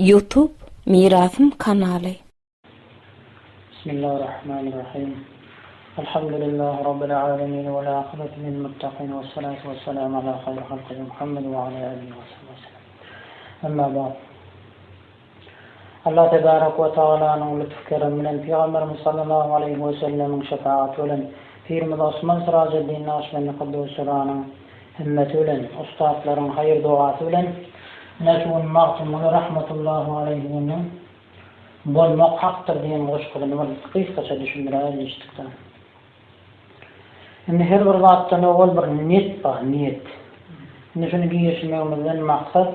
YouTube Mirasım kanaly. Bismillahirrahmanirrahim. Elhamdülillahi Rabbil alemin ve la akıbeti lil muttaqin ve salatu ve selamu ala hayri halqi Muhammed ve ala alihi ve sahbihi. Amma ba'd. Allah tebarek ve teala'nın lütfu kereminden Peygamberimiz sallallahu aleyhi ve sellem'in şefaati ile Pirimiz Osman Siraceddin Nakşibendi Kuddüs'ün himmeti ile ustadların hayır duası ile Neşun mağtumunu rahmetullahi aleyhi'nin bolmak haktır diyen hoşgulunu var. Kıyıskaça düşündürüyor iştikten. Şimdi her bir vaattan oğul bir niyet var, niyet. Şimdi şunu giyişmeyimizden maksat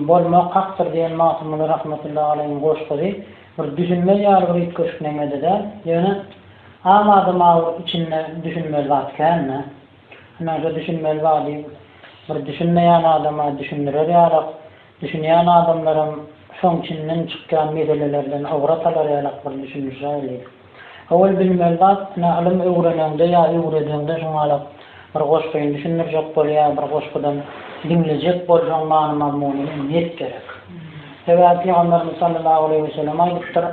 bolmak haktır diyen mağtumunu rahmetullahi aleyhi'nin hoşgulu bir düşünme yargı itkışkınemede de yani amadım ağır içinde düşünmeli vaatken ne? Düşünmeli vaadi bir düşünmeyen adama düşündürür yarak, düşünmeyen adamların son içinden çıkan meselelerden avratalar yarak bir düşünürler. Awal bilmelvat, ne alim öğrenende ya öğrenende şunalak bir hoşgayın düşünürecek bol ya bir hoşgaydan dinleyecek bol şunmanı mazmununu niyet gerek. Evet, Peygamberimiz sallallahu aleyhi ve sellem ayettir.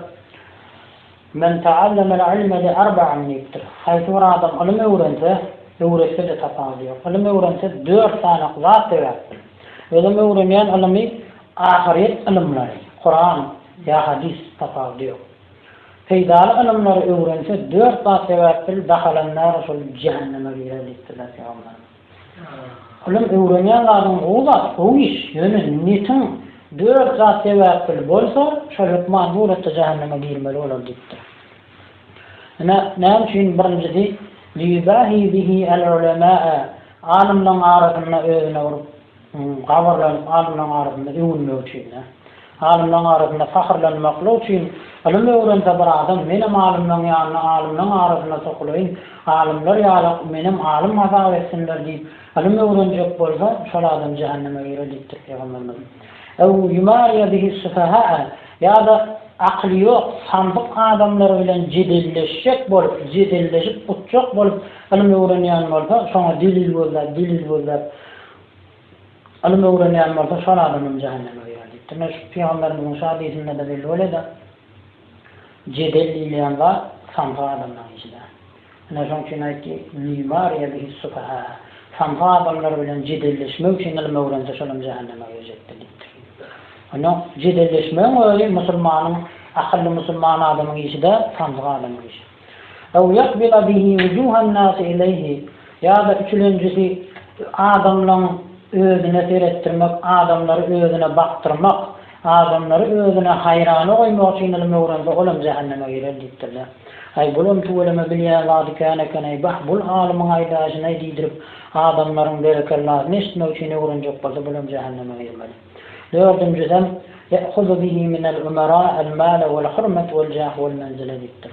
Men ta'allamel ilme li arba'an niyettir. Haytı bir adam ilim öğrense de tapalıyor. İlim öğrense 4 tane zat devlettir. İlim öğrenmeyen ilmi ahiret ilimleri, Kur'an ya hadis tapalıyor. Feydalı ilimleri öğrense 4 zat devlettir. Dakhalanlar usul cehenneme girecektirler. İlim öğrenmeyen adam o iş yönü niyetin 4 zat devlettir bolsa şöyle mahvurette cehenneme girmeli olacaktir. Ne için birincisi ليباهي به العلماء عالمların arasında özüne vurup qabarlanıp alimların arasında övünmek için alimların arasında fahrlanmak için ilim öğrense bir adam benim alimlerin yanına alimlerin arasında sokulayın alimler yalak benim alim hata etsinler deyip ilim öğrenecek bolsa şol adam cehenneme girecektir Peygamberimiz. Ev yumariye bihi sufaha ya da aklı yok, sandık adamları bilen cedilleşecek bolup, cedilleşip uçacak bolup, ilim öğrenmeyen olsa, sonra dilil bozlar, ilim öğrenmeyen olsa, sonra adamın cehenneme girecektir. Ne şu Peygamberimizin hadisinde de belli öyle de, cedellileyen var, sandık adamların içinde. Ne şunun için ayeti, mimariye bihi sufaha, sandık adamları bilen cedilleşmek için ilim öğrense, sonra cehenneme girecektir. Onu cedelleşmeyen öyle Müslümanın, akıllı Müslüman adamın işi de sandık adamın işi. Ev yakbila bihi vucuhan nasi ileyhi ya da üçüncüsü adamların özüne seyrettirmek, adamları özüne baktırmak, adamları özüne hayranı koymak için ilim öğrense oğlum cehenneme girer deyiptirler. Ay bulum tuğuleme bilyen vadikâne keney bah bul alimin aydaşına deydirip adamların berekerlerini işitmek için öğrenecek bolsa bulum cehenneme girmeli. Dördüncüden يَأْخُذُ بِهِ مِنَ الْأُمَرَاءِ الْمَالَ وَالْحُرْمَةِ وَالْجَاهِ وَالْمَنْزِلَ deyiptir.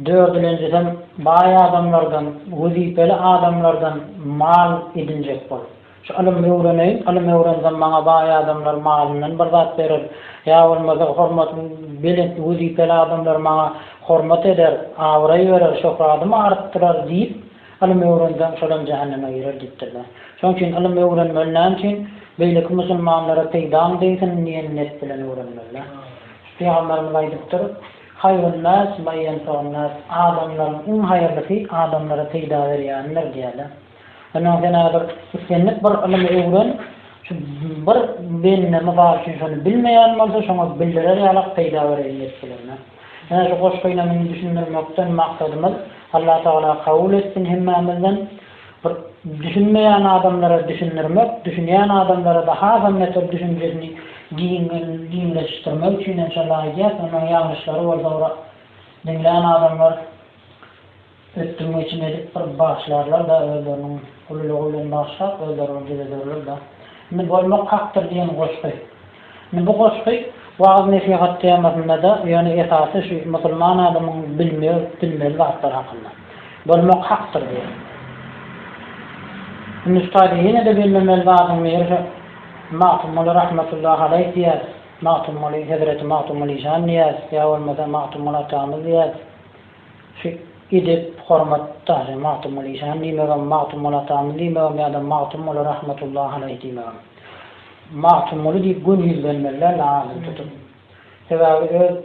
Dördüncüden bayi adamlardan, vazifeli adamlardan mal edinecek bol. Şu ilim öğreneyim, ilim öğrensem bana bayi adamlar malından bir zat verir. Ya olmasa hurmat bilen vazifeli adamlar bana hurmat eder, avrayı verir, şofradımı arttırır deyip ilim öğrensem şolam cehenneme girer deyiptirler. Şunun için ilim öğrenmeliler için Beylik Müslümanlara teydam deysin niyen net bilen öğrenmeliler. Peygamberimiz aydıktır. Hayrun nas, mayyenfa'un nas. Adamların en hayırlısı adamlara teyda veriyenler diyeler. Onun cenabı istenlik bir ilim öğren, bir benimle mübarişin şunu bilmeyen olsa şunu bildirer yalak teyda veriyenler bilenler. Yani şu koşkayla beni düşündürmekten maksadımız Allah Teala kabul etsin himmemizden. Düşünmeyen adamlara düşünürmek, düşünmeyen adamlara daha zahmetli düşüncesini giyinleştirmek için inşallah edeceğiz. Onun yanlışları var sonra dinleyen adamlar öttürmek için edip bağışlarlar da öldürün, ululuğuyla bağışlar, öldürün, cedederler da. Şimdi bolmak haktır diyen koşkay. Şimdi bu koşkay vaaz nesihat temasında da yani esası şu Müslüman adamın bilmeyi vaatlar hakkında. Bolmak haktır diyen. Müstahdi yine de bilmemeli lazım verir. Ma'tumulu rahmetullahi aleyh diyez. Ma'tumulu Hazreti Ma'tumulu İşan diyez. Ya olmasa Ma'tumulu Kamil diyez. Şu idip hormatta Ma'tumulu İşan diyemem, Ma'tumulu Kamil diyemem ya da Ma'tumulu rahmetullahi aleyh diyemem. mahtumulu diýip gün ýüzlenmeler lazım tutup. Sebäbi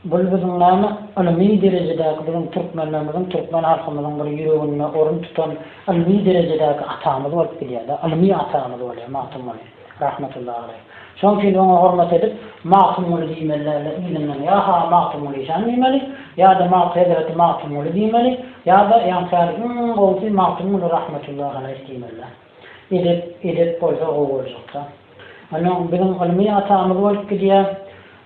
bulbuzun näme ilmi derejedäki bizim türkmenlerimizin, türkmen halkymyzyň bir ýüregine orun tutan ilmi derejedäki atamyz bolup bilýär-de. Ilmi atamyz bolýar mahtumulu rahmetullahi aleyh. Şonki onu hormat edip mahtumulu diýmelerle ilimden ya ha mahtumulu diýmeli, ya da Hazreti mahtumulu diýmeli, ya da ýa-da bolsa mahtumulu rahmetullahi aleyh diýmeler. Edep bolsa o boljakda. Ana bizim ilmi atamyz bolup bilýär.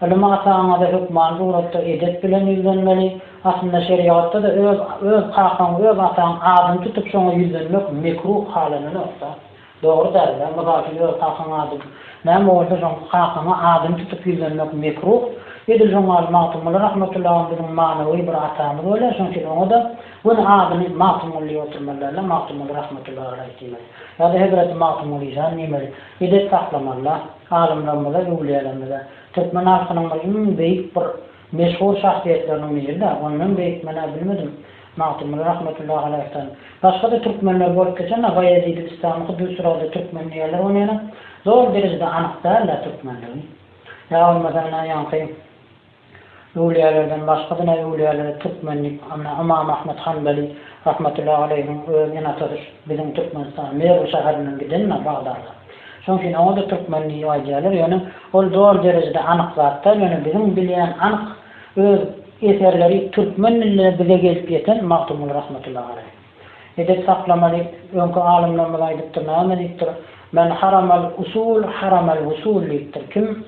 Ilmi atamyza hukman suratda edep bilen ýüzlenmeli. Aslında şeriatda da öz hakyň, öz ataň adyny tutup şoňa ýüzlenmek mekruh halyna nokta. Doğru derler. Mugafil öz hakyň adyny. Näme bolsa şoň hakyň adyny tutup ýüzlenmek mekruh. Edil şoňa mahtumul rahmetullahi bizim manawy bir atamyz bolýar. Şonçi onu da bunu adyny mahtumul ýoturmalarla mahtumul rahmetullahi aleyhi. Ya da Hazreti mahtumul diýmeli. Edep saklamarlar. Alimlerimize, ýuwliýalarymyza Türkmen halkynyň beýik bir meşhur şahsiýetleriniň birinde, onuň beýik mena bilmedim. Mahtumul rahmetullahi aleyh'ten. Başga da Türkmenler bolup geçen Bayezid İslam'y düýsürade Türkmenliýerler onaýan. Zor derejede anyk däller Türkmenleri. Ya olmadan ýa-ni ýuwliýalardan başga da ýuwliýalar Türkmenlik, Imam Ahmed Hanbali rahmetullahi aleyhiň öňüne tadyş bizim Türkmenistan Meru şäheriniň gidenine Bagdadda. Şonki o da Türkmenliği aýdýarlar, ýöne ol zor derejede anyk zatlar, ýöne bizim bilýän anyk öz eserleri türkmen diline bize gelip ýeten mahtumul rahmetullahi aleyh. Edep saklamaly, öňkü alimlerimiz aýdypdyr, näme diýipdir? Men haramal usul haramal usul diýipdir. Kim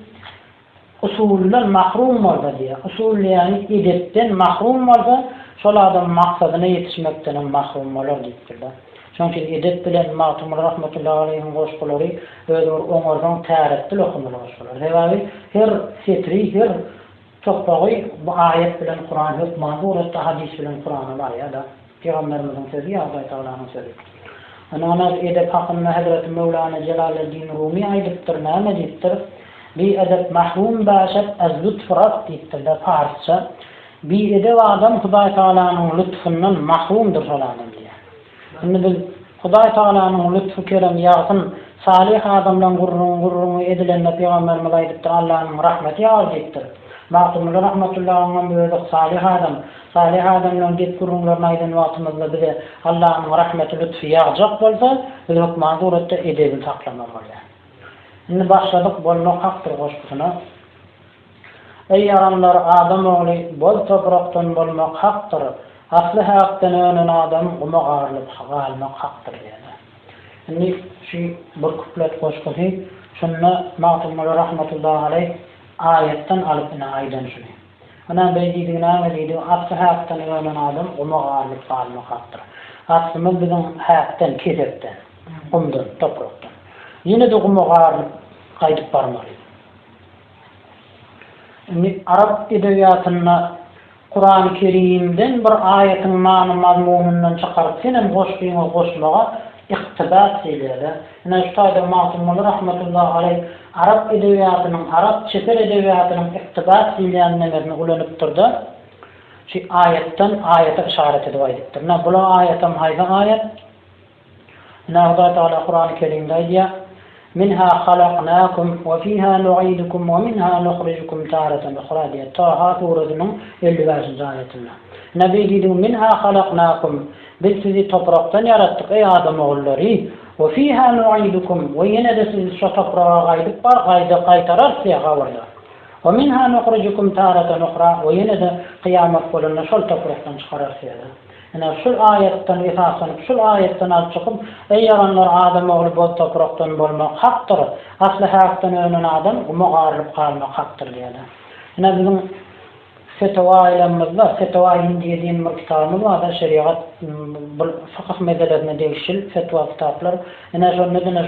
usuldan mahrum bolsa diýär. Usul ýani edepden mahrum bolsa, şol adam maksadyna ýetişmekden mahrum bolar diýipdirler. Şonki edep bilen mahtumul rahmetullahi aleyhiň goşgulary öz oňardan täretdil okumaly goşgular. Sebäbi her setri, her çokbagy bu ayet bilen Kur'an hukman, bu hadis bilen Kur'an var ya da Peygamberimiziň sözü ya da Taala'nın sözü. Ana edep hakkında Hazreti Mevlana Celaleddin Rumi aýdypdyr, näme diýipdir? Bi edep mahrum başat az lütfrat diýipdir da Farsça. Bi edep adam Hudaý Taala'nyň lütfündan mahrumdur şolaryň diýär. Şimdi biz Hudaý Taala'nyň lütfü kerem ýagyn salih adamdan gurrun edilenle Peygamberimiz aýdypdyr, Allah'ın rahmeti ýağır diýipdir. Mahtumul rahmetullahi aleyhi salih adamdan gep gurrunlaryny aýdan wagtymyzda bize Allah'ın rahmeti lütfü ýağjak bolsa, biz hukman suratda edebi saklamak bolýar. Şimdi başladyk bolmak hakdyr goşgusyna. Ey yaranlar adam ogly bol toprakdan bolmak hakdyr. Aslı hakdan önen adam guma garlyp galmak hakdyr diýär. Şimdi şu bir kuplet goşgusy, şunda mahtumul rahmetullahi aleyh ayetten alıp aýdan şunu. Ana beýdiňe näme diýdi? Asly hakdan önen adam guma garlyp galmak hakdyr. Aslymyz biziň hakdan kesepden, gumdan, toprakdan. Ýene de guma garlyp gaýdyp barmaly. Şimdi Arap edebiýatyna Kur'an-ı Kerim'den bir ayetin mazmunundan çıkarıp senin goşduğuna goşmağa iktibas eyledi. Yani Üstad-ı Mahtumul rahmetullahi aleyh Arap edebiyatının, Arap çeper edebiyatının iktibas eyleyenlerini ulanıptırdı. Şu ayetten ayete işaret edip aydiptir. Bu ayetim hayga ayet. Allah Teala Kur'an-ı Kerim'de diyor: "Minha halaqnakum ve fiha nu'idukum ve minha nukhrijukum taratan ukhra" diye. Taha suresinin 55. ayetinde. Nabi dedi: "Minha halaqnakum" biz sizi topraktan yarattık ey adam oğulları. Ve fiha nu'idukum ve yine de sizi şu toprağa gaydık var qaytarar size gavarlar. Ve minha nukhrijukum taratan ukhra ve yine de kıyamet gününde şu topraktan çıkarar size. Yani şu ayetten esasen şu ayetten alıp çıkıp ey yaranlar adam oğlu bol topraktan bolmak haktır. Aslı haktan önen adam muğarrıp kalmak haktır diýdi. Yani bizim fetva ilemizde, fetva indiye diýen bir kitabımız var da şeriat fıkıh meselelerini değişil fetva kitaplar. Yani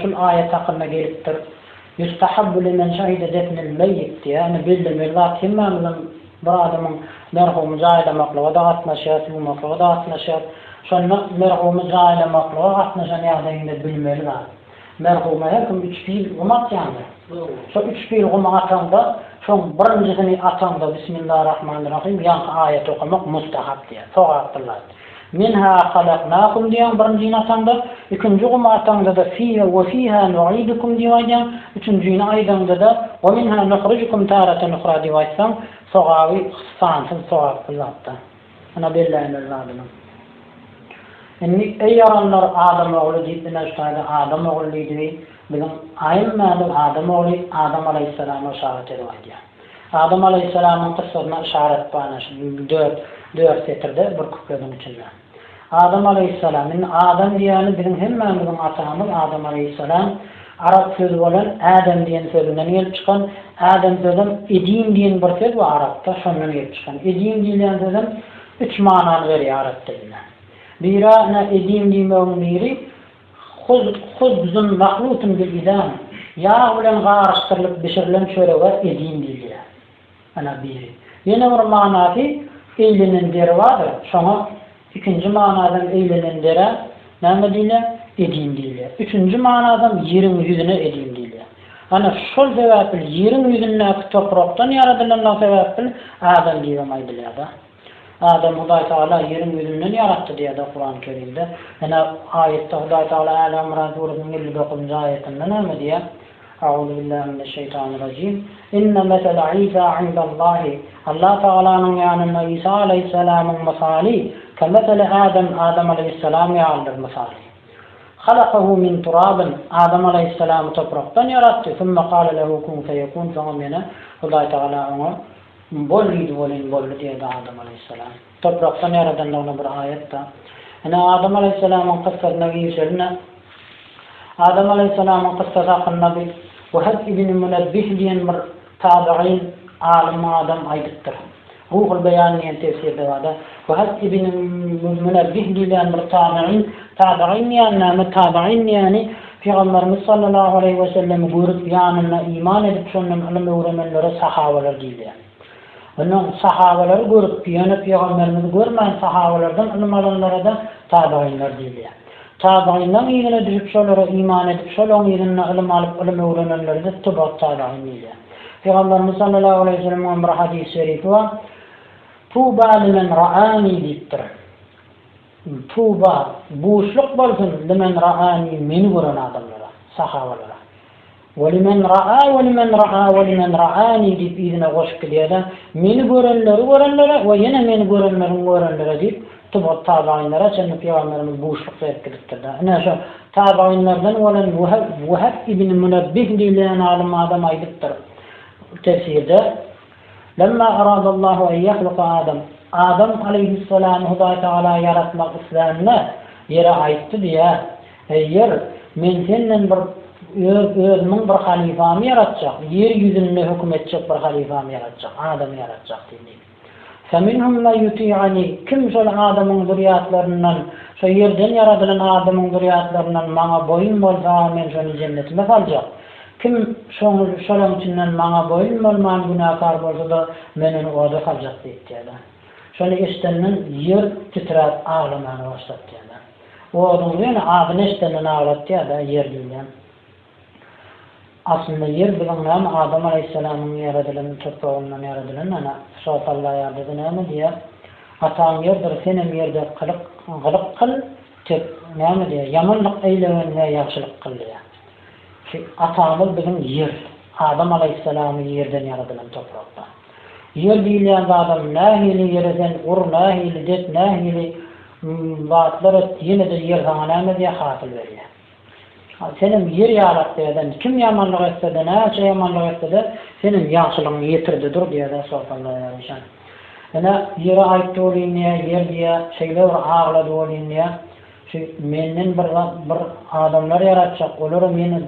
şu ayet hakkında gelipdir. Yustahabbu limen şahide defnil meyyit diye. Yani bildim Allah kimmamızın bir adamın merhumu cahilmakla ve da atnaşiyat bulmakla ve da atnaşiyat şonna merhumu cahilmakla ve atnaşan yağdayında bilmeli var. Merhumu hekim 3 fiil gumat yandı. Şu 3 fiil gumat atanda şon birincisini atanda Bismillahirrahmanirrahim yankı ayet okumak mustahab diye. Soğaktırlar. Minha halaqnakum diýen birinji atanda, ikinji atanda da fiha we fiha nu'idukum diýen, üçüncü aýdanda da we minha nukhrijukum taratan ukhra diýen, sogawy sansyz sogap kılapda. Ana belläýän zadyny. Inni eýaranlar Adam ogly diýipdiler, şaýda Adam ogly diýdi. Bizim aýymmaly Adam ogly Adam alayhissalama şahat edýär. Adam alayhissalamyň kıssasyna işaret bana dört setirde bir kuplerin içinde. Adam aleyhisselam, Adam diýeni bizim hemmemizin atamyz Adam aleyhisselam, Arap sözü bolan Adam diýen sözünden gelip çykan, Adam sözüm edim diýen bir söz we Arapda şondan gelip çykan. Edim diýen sözüm üç manany berýär Arap dilinde. Bira edim diýmegiň biri huzun mahlutun bil idam. Ýa bilen garşdyrylyp bişirilen çörege edim diýilýär. Ana biri. Ýene bir manasy eýlenen deri vardır. Şoňa ikinji manadan eýlenen dere näme diýilýär? Edim diýilýär. Üçüncü manadan ýeriň ýüzüne edim diýilýär. Ana şol sebäpli ýeriň ýüzüne toprakdan ýaradylan sebäpli Adam diýip aýdylýar. Adam Hudaý Taala ýeriň ýüzünden ýaratdy diýär Kur'an-ı Kerimde. Ana aýetde Hudaý Taala Al-Imran surasynyn 59-njy aýetinde näme diýär? A'udhu billahi mineşşeytanirracim. İnne mesele İsa indallahi. Allah Teala'nın yanında İsa aleyhisselamın misali kemesele Adam aleyhisselam yağıldır misali. Halakahu min turabın. Adam aleyhisselamı topraktan yarattı. Sümme kâle lehu kun feyekun. Sonra Hudaý Taala ona boluydu bollu diye Adam aleyhisselam. Topraktan yaradan ona bir ayette. Adam aleyhisselamın kıssasına geçeline Adam aleyhisselamın kıssası hakkında bir Vahab ibn Munabbih diyen bir tabi'in alim adam aýdypdyr. Ruhul Beyan diyen tefsirde wada. Vahab ibn Munabbih diyen bir tabi'in yani Peygamberimiz sallallahu aleyhi ve sellem buyurup ýanyna iman edip şondan ilim öwrenenlere sahabalar diýilýär. Onun sahabalar görüp Peygamberimiz görmeýän sahabalardan ilim alanlara da tabi'inler diýilýär. Tabi'inler ýerine düşüp şolara iman edip şolaryň ýerine ilim alyp ilim öwrenenleri de tabi'in diýilýär. Peygamberimiz sallallahu aleyhi ve sellem bir hadis-i şerif var. Tuba limen ra'ani diýipdir. Tuba boşluk bolsun limen ra'ani meni gören adamlara, sahabalara. Ve limen ra'ani diýip ýerine goşup gelýär. Meni görenlere we ýene meni görenlere diýip tabi'inlere çenli Peygamberimiz boşluk veripdir. Ana şu tabi'inlerden olan Vahab ibn Munabbih diýilen alim adam aýdypdyr. Tefsirde lemma aradallahu en yahluqa Adam aleyhisselam Hudaý Taala yaratmak islämine ýere aýtdy diýär. Eger men senden bir özümiň bir halifamy yaratjak, ýer ýüzünde hüküm etjek bir halifamy yaratjak, Adam yaratjak diýdi. Feminhum la yuti'ani kim şol Adamyň zurriýatlaryndan, şo ýerden yaradylan Adamyň zurriýatlaryndan maňa boyun bolsa men şonu jennetime saljak. Kim şonuň içinden maňa boyun bolman günahkar bolsa da meni oda saljak diýdi. Şonu eşitenden yer titrap ağlamana başladı diýdi. Oduň ýene agyny eşitenden ağlatdy da yer diýen. Aslında yer bilen Adam aleyhisselamın yaradılan, toprağından yaradılan ana şotallar yaradılan näme diýär? Ataň yerdir, senem yerde kılık kıl, näme diýär? Yamanlyk eýlegen we ýagşylyk kıl diýär. Atamyz bizim yer. Adam aleyhisselamı yerden yaradılan topraktan. Yer diýilen adam nähili yerden ur nähili det nähili wagtlar ýene de yer sana näme diýär hatyl berýär. Senem yer yaratdydan kim yamanlyk etse-de, näçe yamanlyk etse-de senem ýagşylygyň ýetirdidir diýär şotallar ýaşan. Ana ýere aýtdy bolýar, yer diýär, şeýle bir ağlady bolýar. Menden bir adamlar yaratjak, olar meni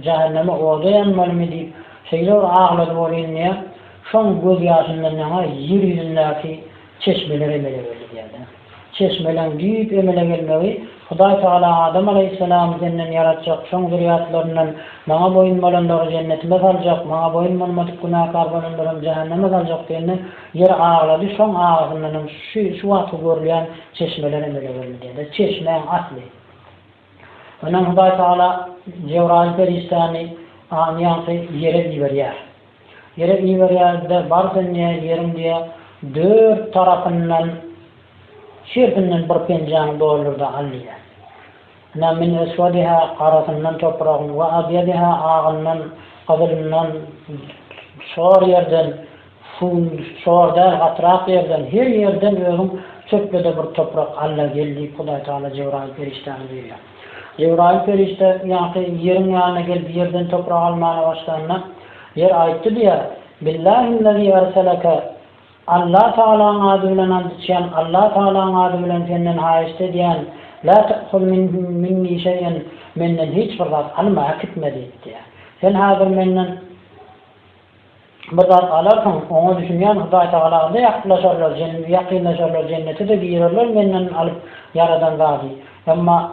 jahannama odaýanmalymy diýip şeýle bir ağlady bolýar. Şoň göz ýaşyndan ýa yer ýüzündäki çeşmeler emele berdi. Çeşmelen diýip emele gelmegi Hudaý Taala Adam aleyhisselam jenden yaratjak, şoň zurriýatlarynyň maňa boyun bolanlary jennetime saljak, maňa boyun bolmadyk günahkar bolanlary jahannama saljak diýende yer ağlady, şoň ağzyndan şu wagty görülýän çeşmeler emele berdi. Çeşme asly. Onuň Hudaý Taala Cebrail periştany ýa-ni yere ýiberýär. Yere ýiberýär-de barzan ýerim diýe dört tarapyndan şerdinden bir penjany doldurdy alliýa. Na min eswadiha qarasyndan toprağyn we abyadiha ağyndan qabylyndan şor yerden şorda gatrak yerden her yerden özüm çökbede bir toprak Allah geldi Hudaý Taala Cebrail periştany berýär. Cebrail perişte ýa-ni ýeriň ýanyna gelip yerden toprak almana başlanna yer aýtdy diýär. Billahi'llezî erseleke Allah Taala'n adı bilen andyçan Allah Taala'n adı bilen senden haýyşdy diýen la ta'khul minni şeý'en menden hiç bir zat alma hakitmedi diýär. Sen hazır menden bir zat alarsan onu düşünýän Hudaý Taala'da ýaklaşarlar, ýakynlaşarlar, jennete de girerler menden alıp yaradan gazy. Emma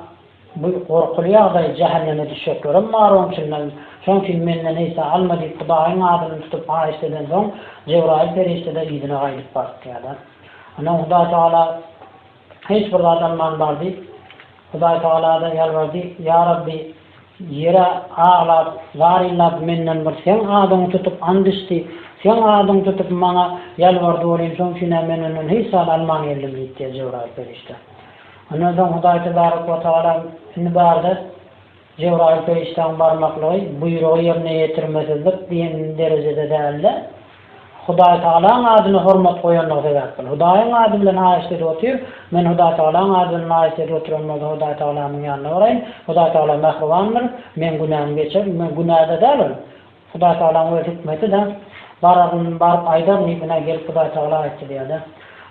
bu korkulýagda cehenneme düşekler. Marum şundan şonki menden ise almady Hudaýyň adyny tutup haýyşdydan soň Cebrail perişte de ýygyna gaýdyp barýar. Ana Hudaý Taala hiç bir zatdan man bardy. Hudaý Taala da ýalvardy, ya Rabbi yere ağlap, zarylap menden bir sen adyny tutup andyşdy. Sen adyny tutup maňa ýalvardy bolýan soň şuna menden hiç alman geldim diýdi Cebrail perişte. Ondan Hudaý Taala indi bardy. Cebrail periştan barmakly buýrugy ýerine ýetirmesizlik diýen derejede däldi. Hudaý Taalaň adyny hormat goýanlygy sebäpdir. Hudaýyň ady bilen haýyşdy otyr, men Hudaý Taalaň ady bilen haýyşdy oturmady Hudaý Taalaň ýanyna barayyn. Hudaý Taala mehribandyr, men günahym geçer, men günahda dälim. Hudaý Taalaň we hikmetide barıp aýdar nibine gelip Hudaý Taala aýtdy diýdi.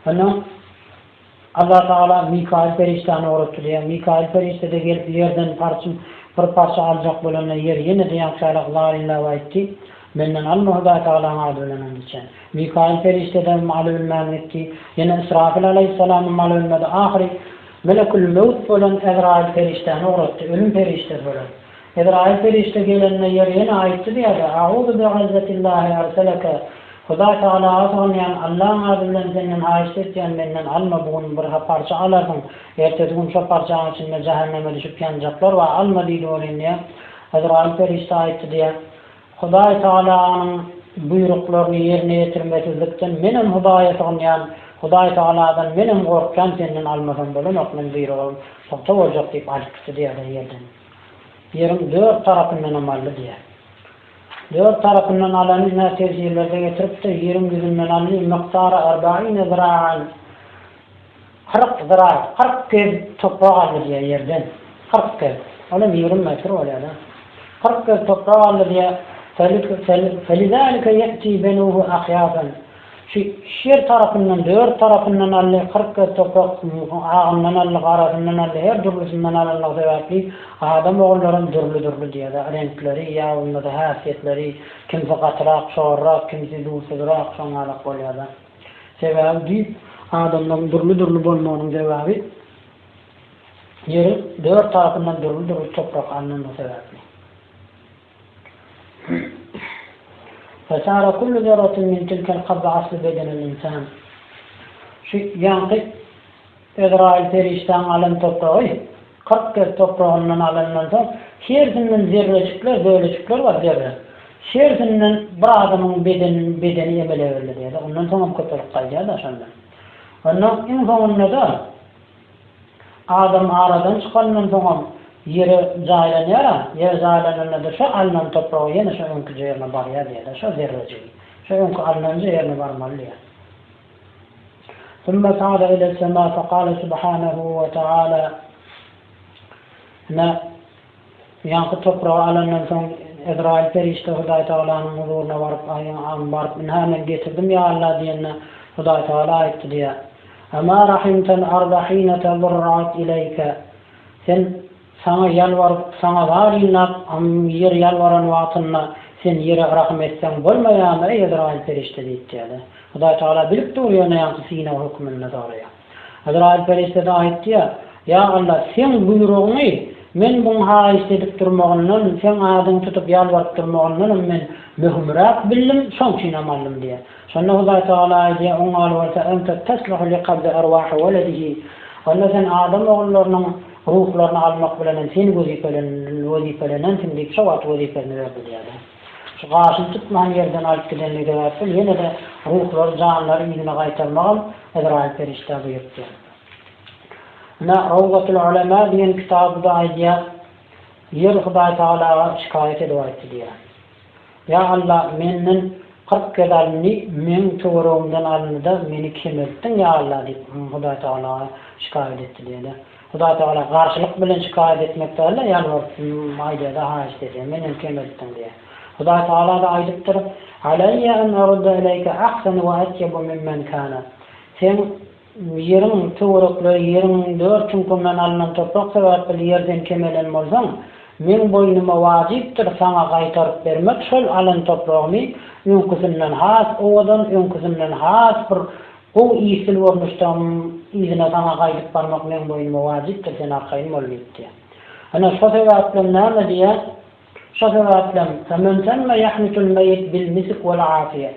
Ondan Allah Taala Mikail periştany öwretdi diýär. Mikail perişte de gelip ýerden bir parça aljak bolan yer ýene de ýakşalyklar illa aýtdy. Menden alma Hudaý Taalaň ady bilen andyçan. Mikail perişteden maly bilmänlikdi. Ýene Israfil aleyhissalam maly bilmedi. Ahiri melekul mevt bolan Ezrail periştany öwretdi. Ölüm periştesi bolan. Ezrail perişte gelende yer ýene aýtdy diýär. Auzu bi izzatillahi arsalaka. Hudaý Taala ýan Allahyň ady bilen senden haýyşdyrjan menden alma bugun bir parça alarsyň. Ertesi gün şu parçanyň içinde cehenneme düşüp ýanjaklar we alma diýdi bolýan. Ezrail perişte aýtdy diýär. Hudaý Taala'nın buyruklaryny ýerine ýetirmesizlikden menen Hudaýa sığınýan, Hudaý Taala'dan menen gorkan senden almasan bolan okman buyrugum sokta boljak diýip aýtdy diýär ýerden. Ýerim dört tarapyndan amally diýär. Dört tarapyndan alany näçelerge getirip de ýerim ýüzünden aly miqdary 40 zira'an 40 zira, 40 kez toprak aldy diýär ýerden. 40 kez. Ola 20 metr bolýar. 40 kez toprak aldy diýär. فَلِذَٰلِكَ يَأْتِي بَنُوهُ أَخْيَافًا şer tarapyndan, dört tarapyndan aly 40 kez toprak ağyndan aly, garasyndan aly, her durlusundan alynyň sebäpli adam oğullarym durlu diýär. Renkleri, ýa-da häsiýetleri, kimse gatrak, şorrak, kimse dusuzrak, şoňalak bolýar. Sebäbi adamlaryň durlu bolmagynyň sebäbi ýeri dört tarapyndan durlu toprak alynyň sebäpli. فصار كل ذرة من تلك القبضة أصل بدن الإنسان. يعني إدراء الفريشتان على التوقعي 40 kez toprağından alınandan şersinden zerrecikler var zerre. Şersinden bir adamın bedeni emele verildi ya da ondan sonra kötülük kalıyor da şundan. Ondan en sonunda da adam aradan çıkandan sonra yeri zaylanýar, yer zaylananda şu alınan toprağı ýene şu öňkü ýerine barýar diýär, şu zerrejik. Şu öňkü alınan ýerine barmaly. ثم صعد إلى السماء فقال سبحانه وتعالى ýa-ni toprağı alandan soň Ezrail perişte Hudaý Taala'nın huzuruna barıp hemen getirdim ya Allah diýende Hudaý Taala aýtdy diýär. Ama rahimtan arda hina tadarrat ileyka. Sen sana yalvarıp, sana varinlap, yer yalvaran wagtynda sen yere rahmetsen bolmaýarmy ey Ezrail perişte diýdi. Hudaý Taala bilip durýar ýa-ni sine hukmyny nazarya. Ezrail perişte de aýtdy ya Allah sen buyrugyny men bu haýyşdy edip durmagyndan, sen adyny tutup yalvaryp durmagyndan men möhümrak bildim, şoňçyn amalym diýär. Şonda Hudaý Taala aýdy, oňa alwarsa anta taslahu li qabdi arwahi waladihi. Onda sen adam oğullarynyň ruhlaryny almak bilen sen wezipelenen diýip şowat wezipeleni berdi diýär. Şu gaşy tutmaň ýerden alyp gelenligi ýene de ruhlar, janlar ýygyna gaýtarmagy Ezrail perişte buyurdy. Ravzatul Ulema diyen kitabda aydiya yer Hudaý Taala şikayet edýär diýär. Ya Allah, menden 40 kedalini men töwerümden alındı, meni kemetdin ya Allah diýip Hudaý Taala şikayet etdi diýär. Hudaý Taala garşylyk bilen şikayet etmekde ýalvardy, maýda haýyş dedi, meni kemetdin diýär. Hudaý Taala da aýdypdyr: "Alayya an arudda ilayka ahsan wa atyabu mimman kana." Sen yerin töwerekleri, yerin 4 çunkundan alınan toprak sebäpli yerden kemelen bolsaň, men boynuma wajypdyr sana gaýtaryp bermek şol alan topragyny öňküsinden has, owadan öňküsinden has bir gowy iýsil görnüşden izine sana gaýdyp barmak men boynuma wajypdyr, sen arkaýyn bolmaýdy. Ana şo sebäplen näme diýär? Şo sebäplen "Famen sanma yahmitul mayyit bil misq wal afiya."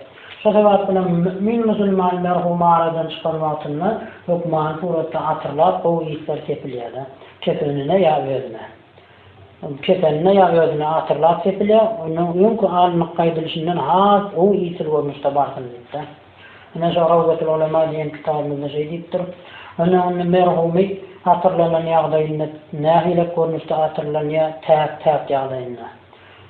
Şo sebäplen mümin musulman merhum aradan çykanmagyny hukman suratda atyrlap gowy iýsler sepilýär. Kefenine ýa özüne. Kefenine ýa özüne atyrlap sepilýär. Onuň öňkü alnyk gaýdylşyndan has o iýsil görnüşde barsyn diýdi. Ana şo Ravzatul Ulema diýen kitabymyzda şeýdipdir. Onuň merhumy hatırlanan ýagdaýynda nähile görnüşde hatırlanýar, täp ýagdaýynda.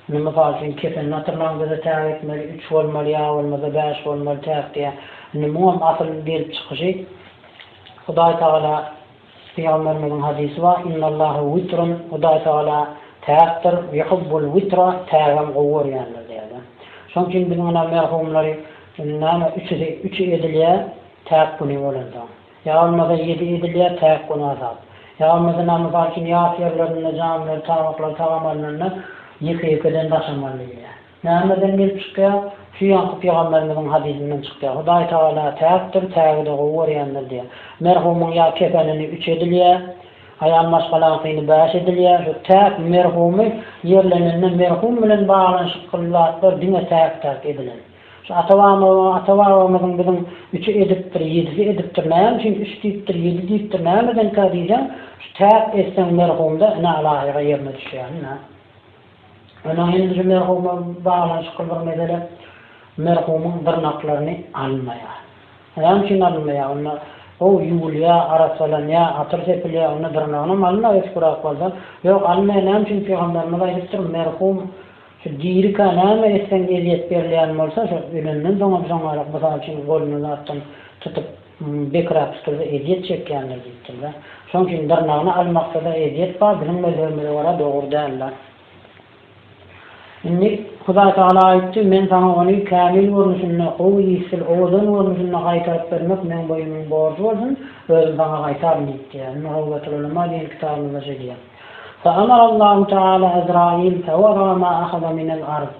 Misal üçin kefenini hatırlanganda täp etmeli, 3 bolmaly, ýa bolmasa 5 bolmaly täp diýär. Muhim asyl berip çykyşy Hudaý Taala Peygamberimiň hadisi var: "İnnallahu vitrun." Hudaý Taala täpdir, yuhibbul vitra, tägem gowur ýanlar diýär. Şoň üçin biziň ana merhumlary näme 3 edilýär, täp güni bolanda. Ýa bolmasa 7 edilýär, täp güni azap. Ýa bolmasa misal üçin ýa-ýerlerini, jamlar, tawaklar, tawamarlaryny ýyky-ýykydan daşamaly. Nämeden gelip çykýar? Şu ýanky Peygamberimiň hadisinden çykýar. Hudaý Taala täpdir, tägide gowur ýanlar diýär. Merhumyň ýa kefenini 3 edilýär, aýan maşgalatyny 5 edilýär. Şu täp merhumy ýerlerinden merhum bilen baglanşyk kılýar, diňe täp edilir. Şu atawamyň biziň 3 edipdir, 7 edipdir, näme üçin 3 diýipdir, 7 diýipdir, nämeden kadýjan? Şu täp etsen merhumda ana alahyra ýerine düşýär. Ana hindi merhuma baglanşyk kılýar, merhumun dırnaklaryny almaýar. Näme üçin almaýar? Onda o ýulýa, arasalanýa, atyr sepilýär, onda dırnagyny almaýar, eskurak bolsa. Ýok, almaýar. Näme üçin Peygamberimiz aýdypdyr, merhum şu dirika näme etsen geziyet berilýän bolsa, şu ölenden soňra mysal üçin goluny atdan tutup bekrap tutulsa eziyet çekýänler diýipdir. Şoň üçin dırnagyny almakda da eziyet bar, biziň mezhebimizde wara dogry däller. Inni Hudaý Taala aýtdy, men sana ony kamil görnüşinde, gowy iýsil owadan görnüşinde gaýtaryp bermek men boýumyň borçy bolsun, özüm sana gaýtarym diýdi. Ravzatul Ulema diýen kitabymyzda şeýdýär. فأمر الله تعالى إسرائيل فوضع ما أخذ من الأرض.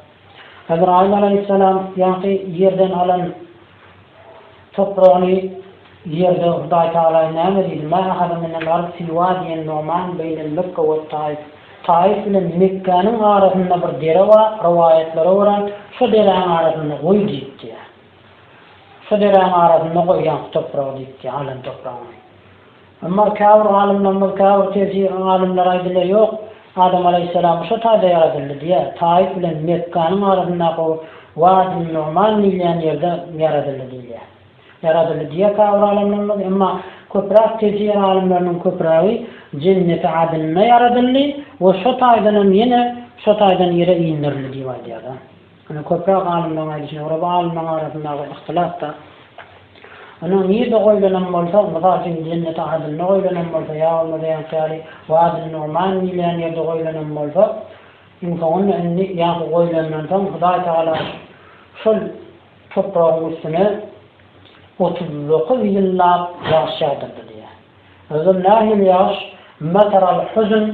إسرائيل عليه السلام يعني yerden alan toprağını yerde Hudaý Taala näme diýdi? Ma أخذ من الأرض في وادي النعمان بين مكة والطائف. Taif bilen Mekkanyň arasynda bir dere bar, riwayetlere göre şu dereň arasynda goý diýdi. Şu dereň arasynda goýan toprak diýdi, alan topragy. Amma kawr alimler, kawr tefsir alimler aýdylar, ýok, Adam aleyhisselam şu taýda yaradyldy diýär. Taif bilen Mekkanyň arasynda goý Wadi Nu'man diýen ýerde yaradyldy diýär. Yaradyldy diýär kawr alimler, amma köprak tefsir alimleriň köpragi Cennet-i Adin'e yaradıldı ve şu taýdan ýene şu taýdan ýere iňdirildi diýýär. Ana köprak alimler aýdyşyna görä alimler arasyndaky ihtilaf da ana ýerde goýlanan bolsa, mysal üçin Cennet-i Adin'e goýlanan bolsa, ýa bolmasa ýa-ni Wadi Nu'man diýen ýerde goýlanan bolsa, insanyň indi ýa goýlanan soň Hudaý Taala şol topragyň üstüne 39 ýyllap ýaş ýagdyrdy diýär. Özüm nähil ýaş Matar al-huzn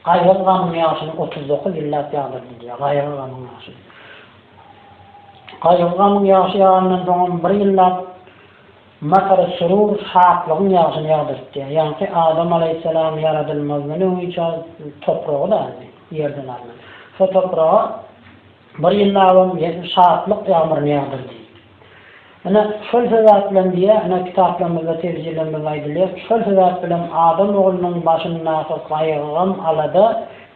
gaýrylgan ýaşyny 39 ýyllap ýagdyrdy diýär. Gaýrylgan ýaşy. Gaýrylgan ýaşy ýagyndan soň 1 ýyllap matar surur şatlygyň ýaşyny ýagdyrdy. Ýani Adam aleyhisselam yaradylmazdan öňçe topragy da ýerden aldy. Şu topragy 1 ýyllap şatlyk ýagmyryny ýagdyrdy. Ana şol sebäplen diýär, ana kitaplarymyzda tefsirlerinde aýdylýar. Şol sebäplen Adam oglunyň başyna gaýrylgan alada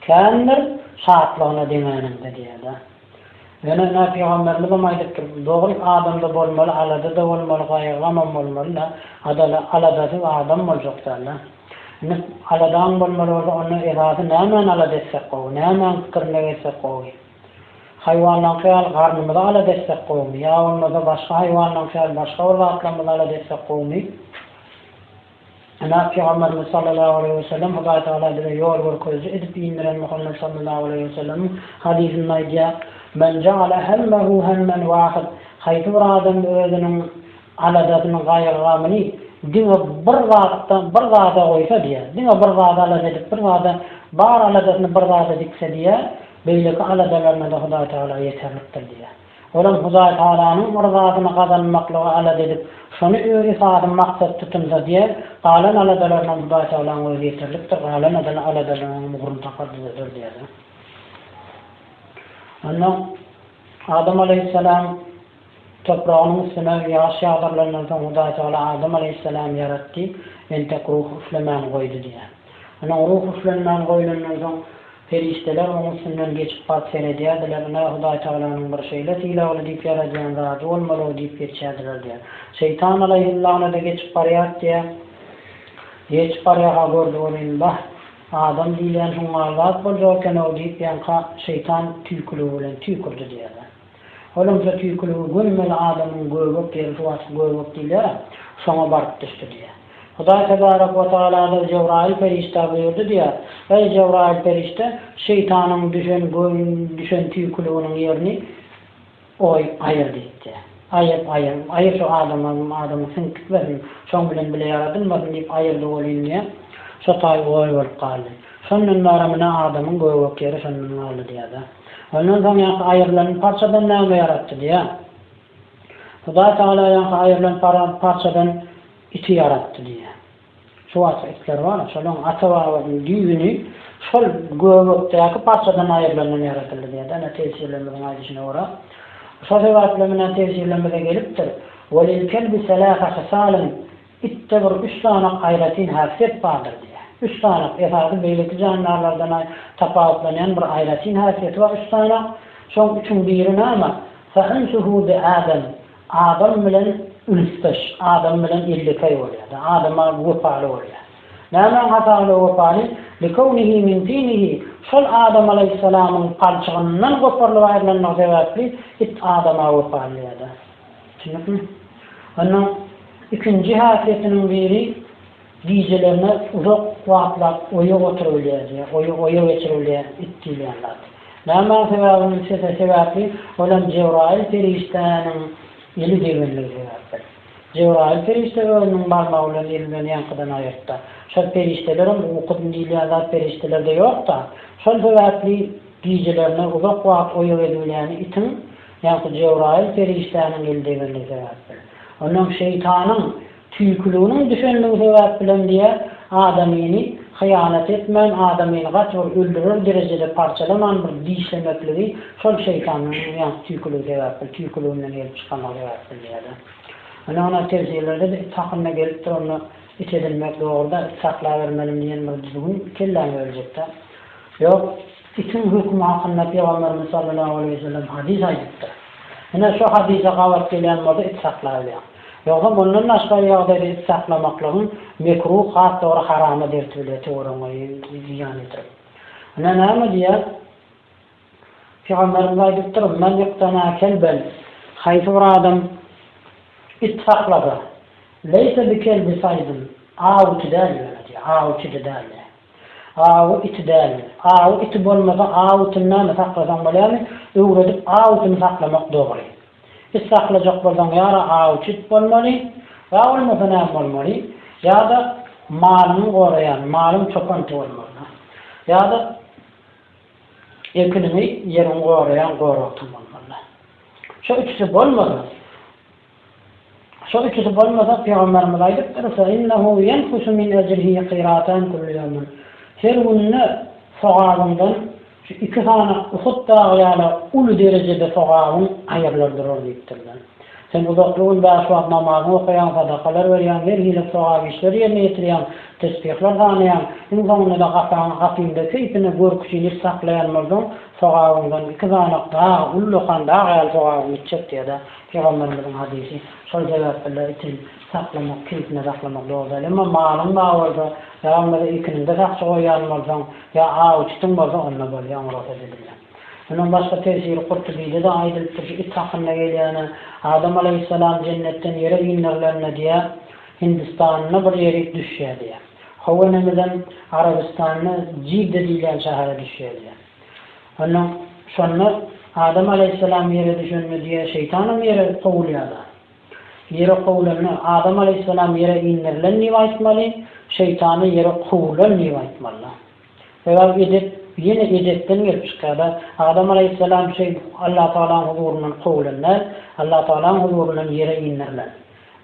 kändir şatlygyna deňäninde diýär. Ýöne Peygamberimiz aýdypdyr, dogry Adamda bolmaly, alada da bolmaly, gaýrylgan bolmaly, alada Adam boljak diýär. aladan bolmaly onu esasy nämen ala desek gowy, nämen pikirine geçsek gowy. Hayvandan kyal garnymyza ala desek gowy, ýa bolmasa başga hayvandan kyal başga zatlarymyza ala desek gowy. Ana Peygamberimiz sallallahu aleyhi ve sellem Hudaý Taala bize ýol görkezdi edip indiren Muhammed sallallahu aleyhi ve sellem hadisinde aýdýar: "Men ja'ala hammahu hamman wahid." Haýdy bir adam özüniň aladatyny gaýrgamyny diňe bir zada goýsa diýär. Diňe bir zada alad edip bir zada bar aladatyny bir zada dikse diýär. Beýleki aladalarna da Hudaý Taala ýeterlikdir diýär. Olam Hudaý Taalanyň bir zadyny gazanmaklygy alad edip şonu ifade maksat tutunsa diye qalan aladalarından Hudaý Taalanyň özü ýeterlikdir. Qalan aladalarnyň mugrun taqaddydyr diýär. Anna Adam aleyhisselam toprağın üstüne ýaş ýagdarlaryndan soň Hudaý Taala Adam aleyhisselam yaratdy, ente ruh üflemen goýdy diýär. Ana ruh üflemen goýulundan soň ferişteler onun üstünden geçip pat seyrediyorlar. Hudaý Taalanyň bir şeýle tilawy diýip ýaradýan zat bolmaly diýip geçýärdiler diýär. Şeytan alayhillahna da geçip barýar diýär. Geçip barýar gördü bolýar. Adam diýen şuňarlar bolýarken o diýip ýanka şeytan tüýküli bilen tüýkürdi diýär. Olamsa tüýküli görmeli adamyň göwüp berýär, göwüp diýär. Şoňa baryp düşdi diýär. Hudaý tebarek we taala da Cebrail ferişte buyurdu diýär. Ey Cebrail ferişte şeytanyň düşen tüýkülüğiniň ýerini aýyrdy diýär. Aýyr şu adamyň sınkytmasyň, şoň bilen bile yaradylmasyn diýip aýyrdy bolýar. Şotaý bolup galdy. Şondan maramyna adamyň göwüp ýeri şondan aldy diýär. Ondan soň ýa aýyrlan parçadan näme yaratdy diýär. Hudaý Taala ýa aýyrlan parçadan iti yaratdy diýär. Şu itler var, şolaryň atawaryň düýüni şol göwükdäki parçadan aýyrlanan yaratyldy diýär. Ana tesirlenmeden aýdyşyna gora. Şol sebäplemenen tesirlenmede gelipdir. Welil kelbi salasa khasalin ittabur üstana ayratin hasip bardyr diýär. Üstana efendim beýleki jandarlardan tapawutlanan bir ayratin hasip we üstana şoň üçin biri näme? Fa'ansuhu bi Adam bilen ülüsteş, Adam bilen illikay bolýar. Adama wefaly bolýar. Näme hataly wefaly? Likownihi min dinihi. Şol Adam aleyhisselamyň palçygyndan goparlyp aýrylanyň sebäpli Adama wefaly ýa-da. Şunuňmy? Ana ikinji hasiyetiniň biri diýjelerine uzak wagtlap oýa oturulýar, oýa geçirilýär itdiýärler. Näme sebäpli? Olam Cebrail feriştanyň yeli degenligi sebäpli. Cebrail feriştelerin barmagy bilen elini ýankydan aýyrtdy. Şol feriştelerin okudyň diýilýär feriştelerde ýokda. Şol sebäpli diýjelerine uzak wagt oýa edilýäni itin ýa-da Cebrail feriştanyň yeli degenligi sebäpli. Onuň şeytanyň tüýkülüğiniň düşenligi sebäp bilen diýär adamyny hıyanat etmen, adamyny gaçyr öldürür derejede parçalanan bir diýişlemekligi şol şeytanyň tüýkülüği sebäpli, tüýkülüğinden gelip çykanmagy sebäpli diýär. Ana tefsirlerde de takymna gelip onu içedilmek doğruda saklay vermelim diýen bir düzgün kelläň öljekde. Ýok, itin hükmü hakynda Peygamberimiz sallallahu aleyhi ve sellem hadis aýtdy. Ana şu hadise gawat gelen moda saklaýar. Ýogsa bundan başga ýagdaýda saklamaklygyň mekruh hatda harama dertile töwreňi diýanidir. Ana näme diýär? Peygamberimiz aýdypdyr: "Men ýaktana kelben, haýsy bir adam ittifakladı. Leyse bi kelbi saydın. Aw itidal. Aw iti bolmasa aw itindan saklasan bolýarmy? Öwredip aw itini saklamak dogry. Saklajak bolsaň ýara aw it bolmaly, ýa bolmasa näme bolmaly? Ýa-da malyny goraýan, malyň çokanty bolmaly. Ýa-da ýekini ýerini goraýan gorakty bolmaly. Şu üçüsi bolmasa Peygamberimiz aýdypdyr: "Innehu yanfusu min ajrihi qiratan kullu yawmin." Her günü sowabyndan şu iki tane Uhud dagyala ulu derejede sowabyn aýyrlardyr diýipdirler. Sen uzaklığın başvat namazını okuyan, sadakalar veriyen, her hile soğab işleri yerine getiriyen, tesbihler kanayan, insanını da kafinde keyfini görküşünü saklayanlardan soğabından iki zanak daha ullukan daha gayal soğabını içecek diye de Peygamberimizin hadisi şol cevaplar için saklamak, keyfine saklamak doğru. Ama malın da orada ya onları ikinin de saksı koyanlardan ya uçtun varsa onunla böyle yağmurat edilirler. Onun başka tefsiri Kurtubi'de de aydılıktır ki it hakkında gelen Adam Aleyhisselam cennetten yere inirlerine diye Hindistan'ına bir yere düşüyor diye. Havanımızdan Arabistan'ına Cidde diyen şehre düşüyor diye. Onun sonra Adam Aleyhisselam yere düşünme diye şeytanın yere kovuluyor da. Yere kovulunu Adam Aleyhisselam yere inirlen nivayetmeli, şeytanı yere kovulan nivayetmeli. Ve edip yine edetten gelip çıkardı. Adam Aleyhisselam Allah Teala'nın huzurundan kovulunlar, Allah Teala'nın huzurundan yere inirler.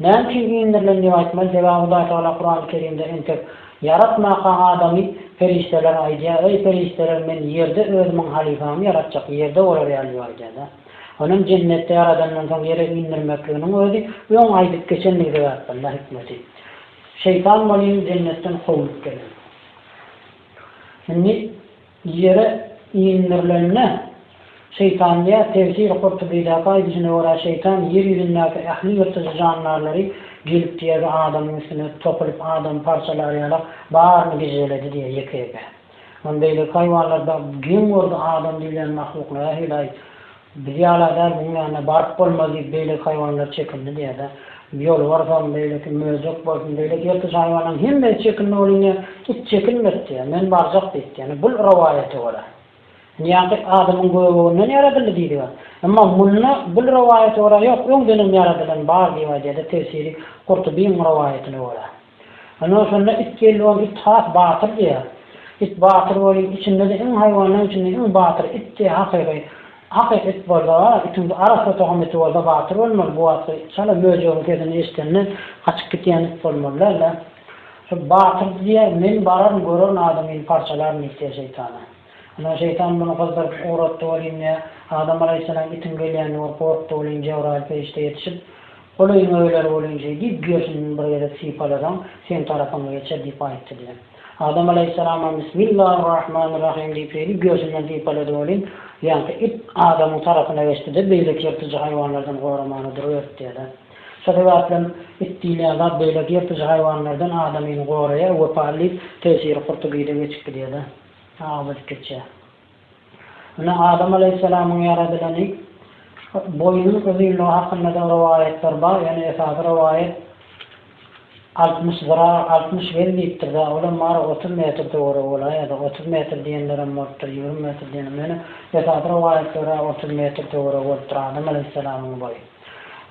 Ne için inirler nivayetmeli? Cevabı da Teala Kur'an-ı Kerim'de entek yaratmaka adamı ferişteler aydiya, ey ferişteler men yerde özümün halifamı yaratacak, yerde olar yalıyor aydiya. Onun cennette yaradandan sonra yere indirmekliğinin özü ve on aydık geçenliği de var Allah hikmeti. Şeytan malıyım cennetten kovulup gelir. Şimdi yere indirlerine şeytanlığa tefsir Kurtubi'de kaydısına uğra şeytan yeryüzündeki ehli yırtıcı canlıları gelip diye adamın üstüne topulup adam parçalarıyla bağırını gezeledi diye yıkayıp. Onun böyle hayvanlarda gün vurdu adam diyen mahluklara hilay biyaladar bunun yanına bark olmaz gibi böyle hayvanlar çekildi diye de yol varsa böyle ki müzik olsun böyle yırtıcı hayvanın hem de çekilme olunca hiç çekilmez diye men barzak dedi yani bu rivayeti var. Niyaqi adamın göğünden yaratıldı diyor. Ama bununla bu rivayeti var yok öngünün yaratılan var diye de tefsiri Kurtubi'nin rivayetine var. Ondan sonra itkeli ithaf batır diye. İt batır oluyor içinde de en hayvanların içinde en batır itti hakikat var. İçinde arası tohumeti var da batır olmaz bu atı. Sana möcüğün kedini istenler kaçıp gittiğini sormalılar. Şu batır diye men barar görün adamın parçalarını istiyor şeytana. Ana şeytan bunu kızdırıp uğrattı olayım Adam Aleyhisselam itin gelen o korktu olayınca oraya işte yetişip olayın öyler olayınca deyip göğsünün bir yere sipaladan sen tarafına geçer deyip ayıttı diye. Adam Aleyhisselam'a Bismillahirrahmanirrahim deyip göğsünden sipaladı olayım. Yani it adamın tarafına geçti de böyle yırtıcı hayvanlardan korumanıdır öğret diye de. Sadakatlen ittiğiyle böyle yırtıcı hayvanlardan adamın koruya ve parlayıp tesiri Kurtubi'de geçip diye de. Ağabey geçiyor. Adam Aleyhisselam'ın yaradılanı boyunun uzunluğu hakkında da rivayetler var. Yani esas rivayet 60 vermeyiptir da olanlar 30 metre doğru ola ya da 30 metre diyenlerin vardır, 20 metre diyenlerin yani esas rivayetlere 30 metre doğru vardır Adam Aleyhisselam'ın boyu.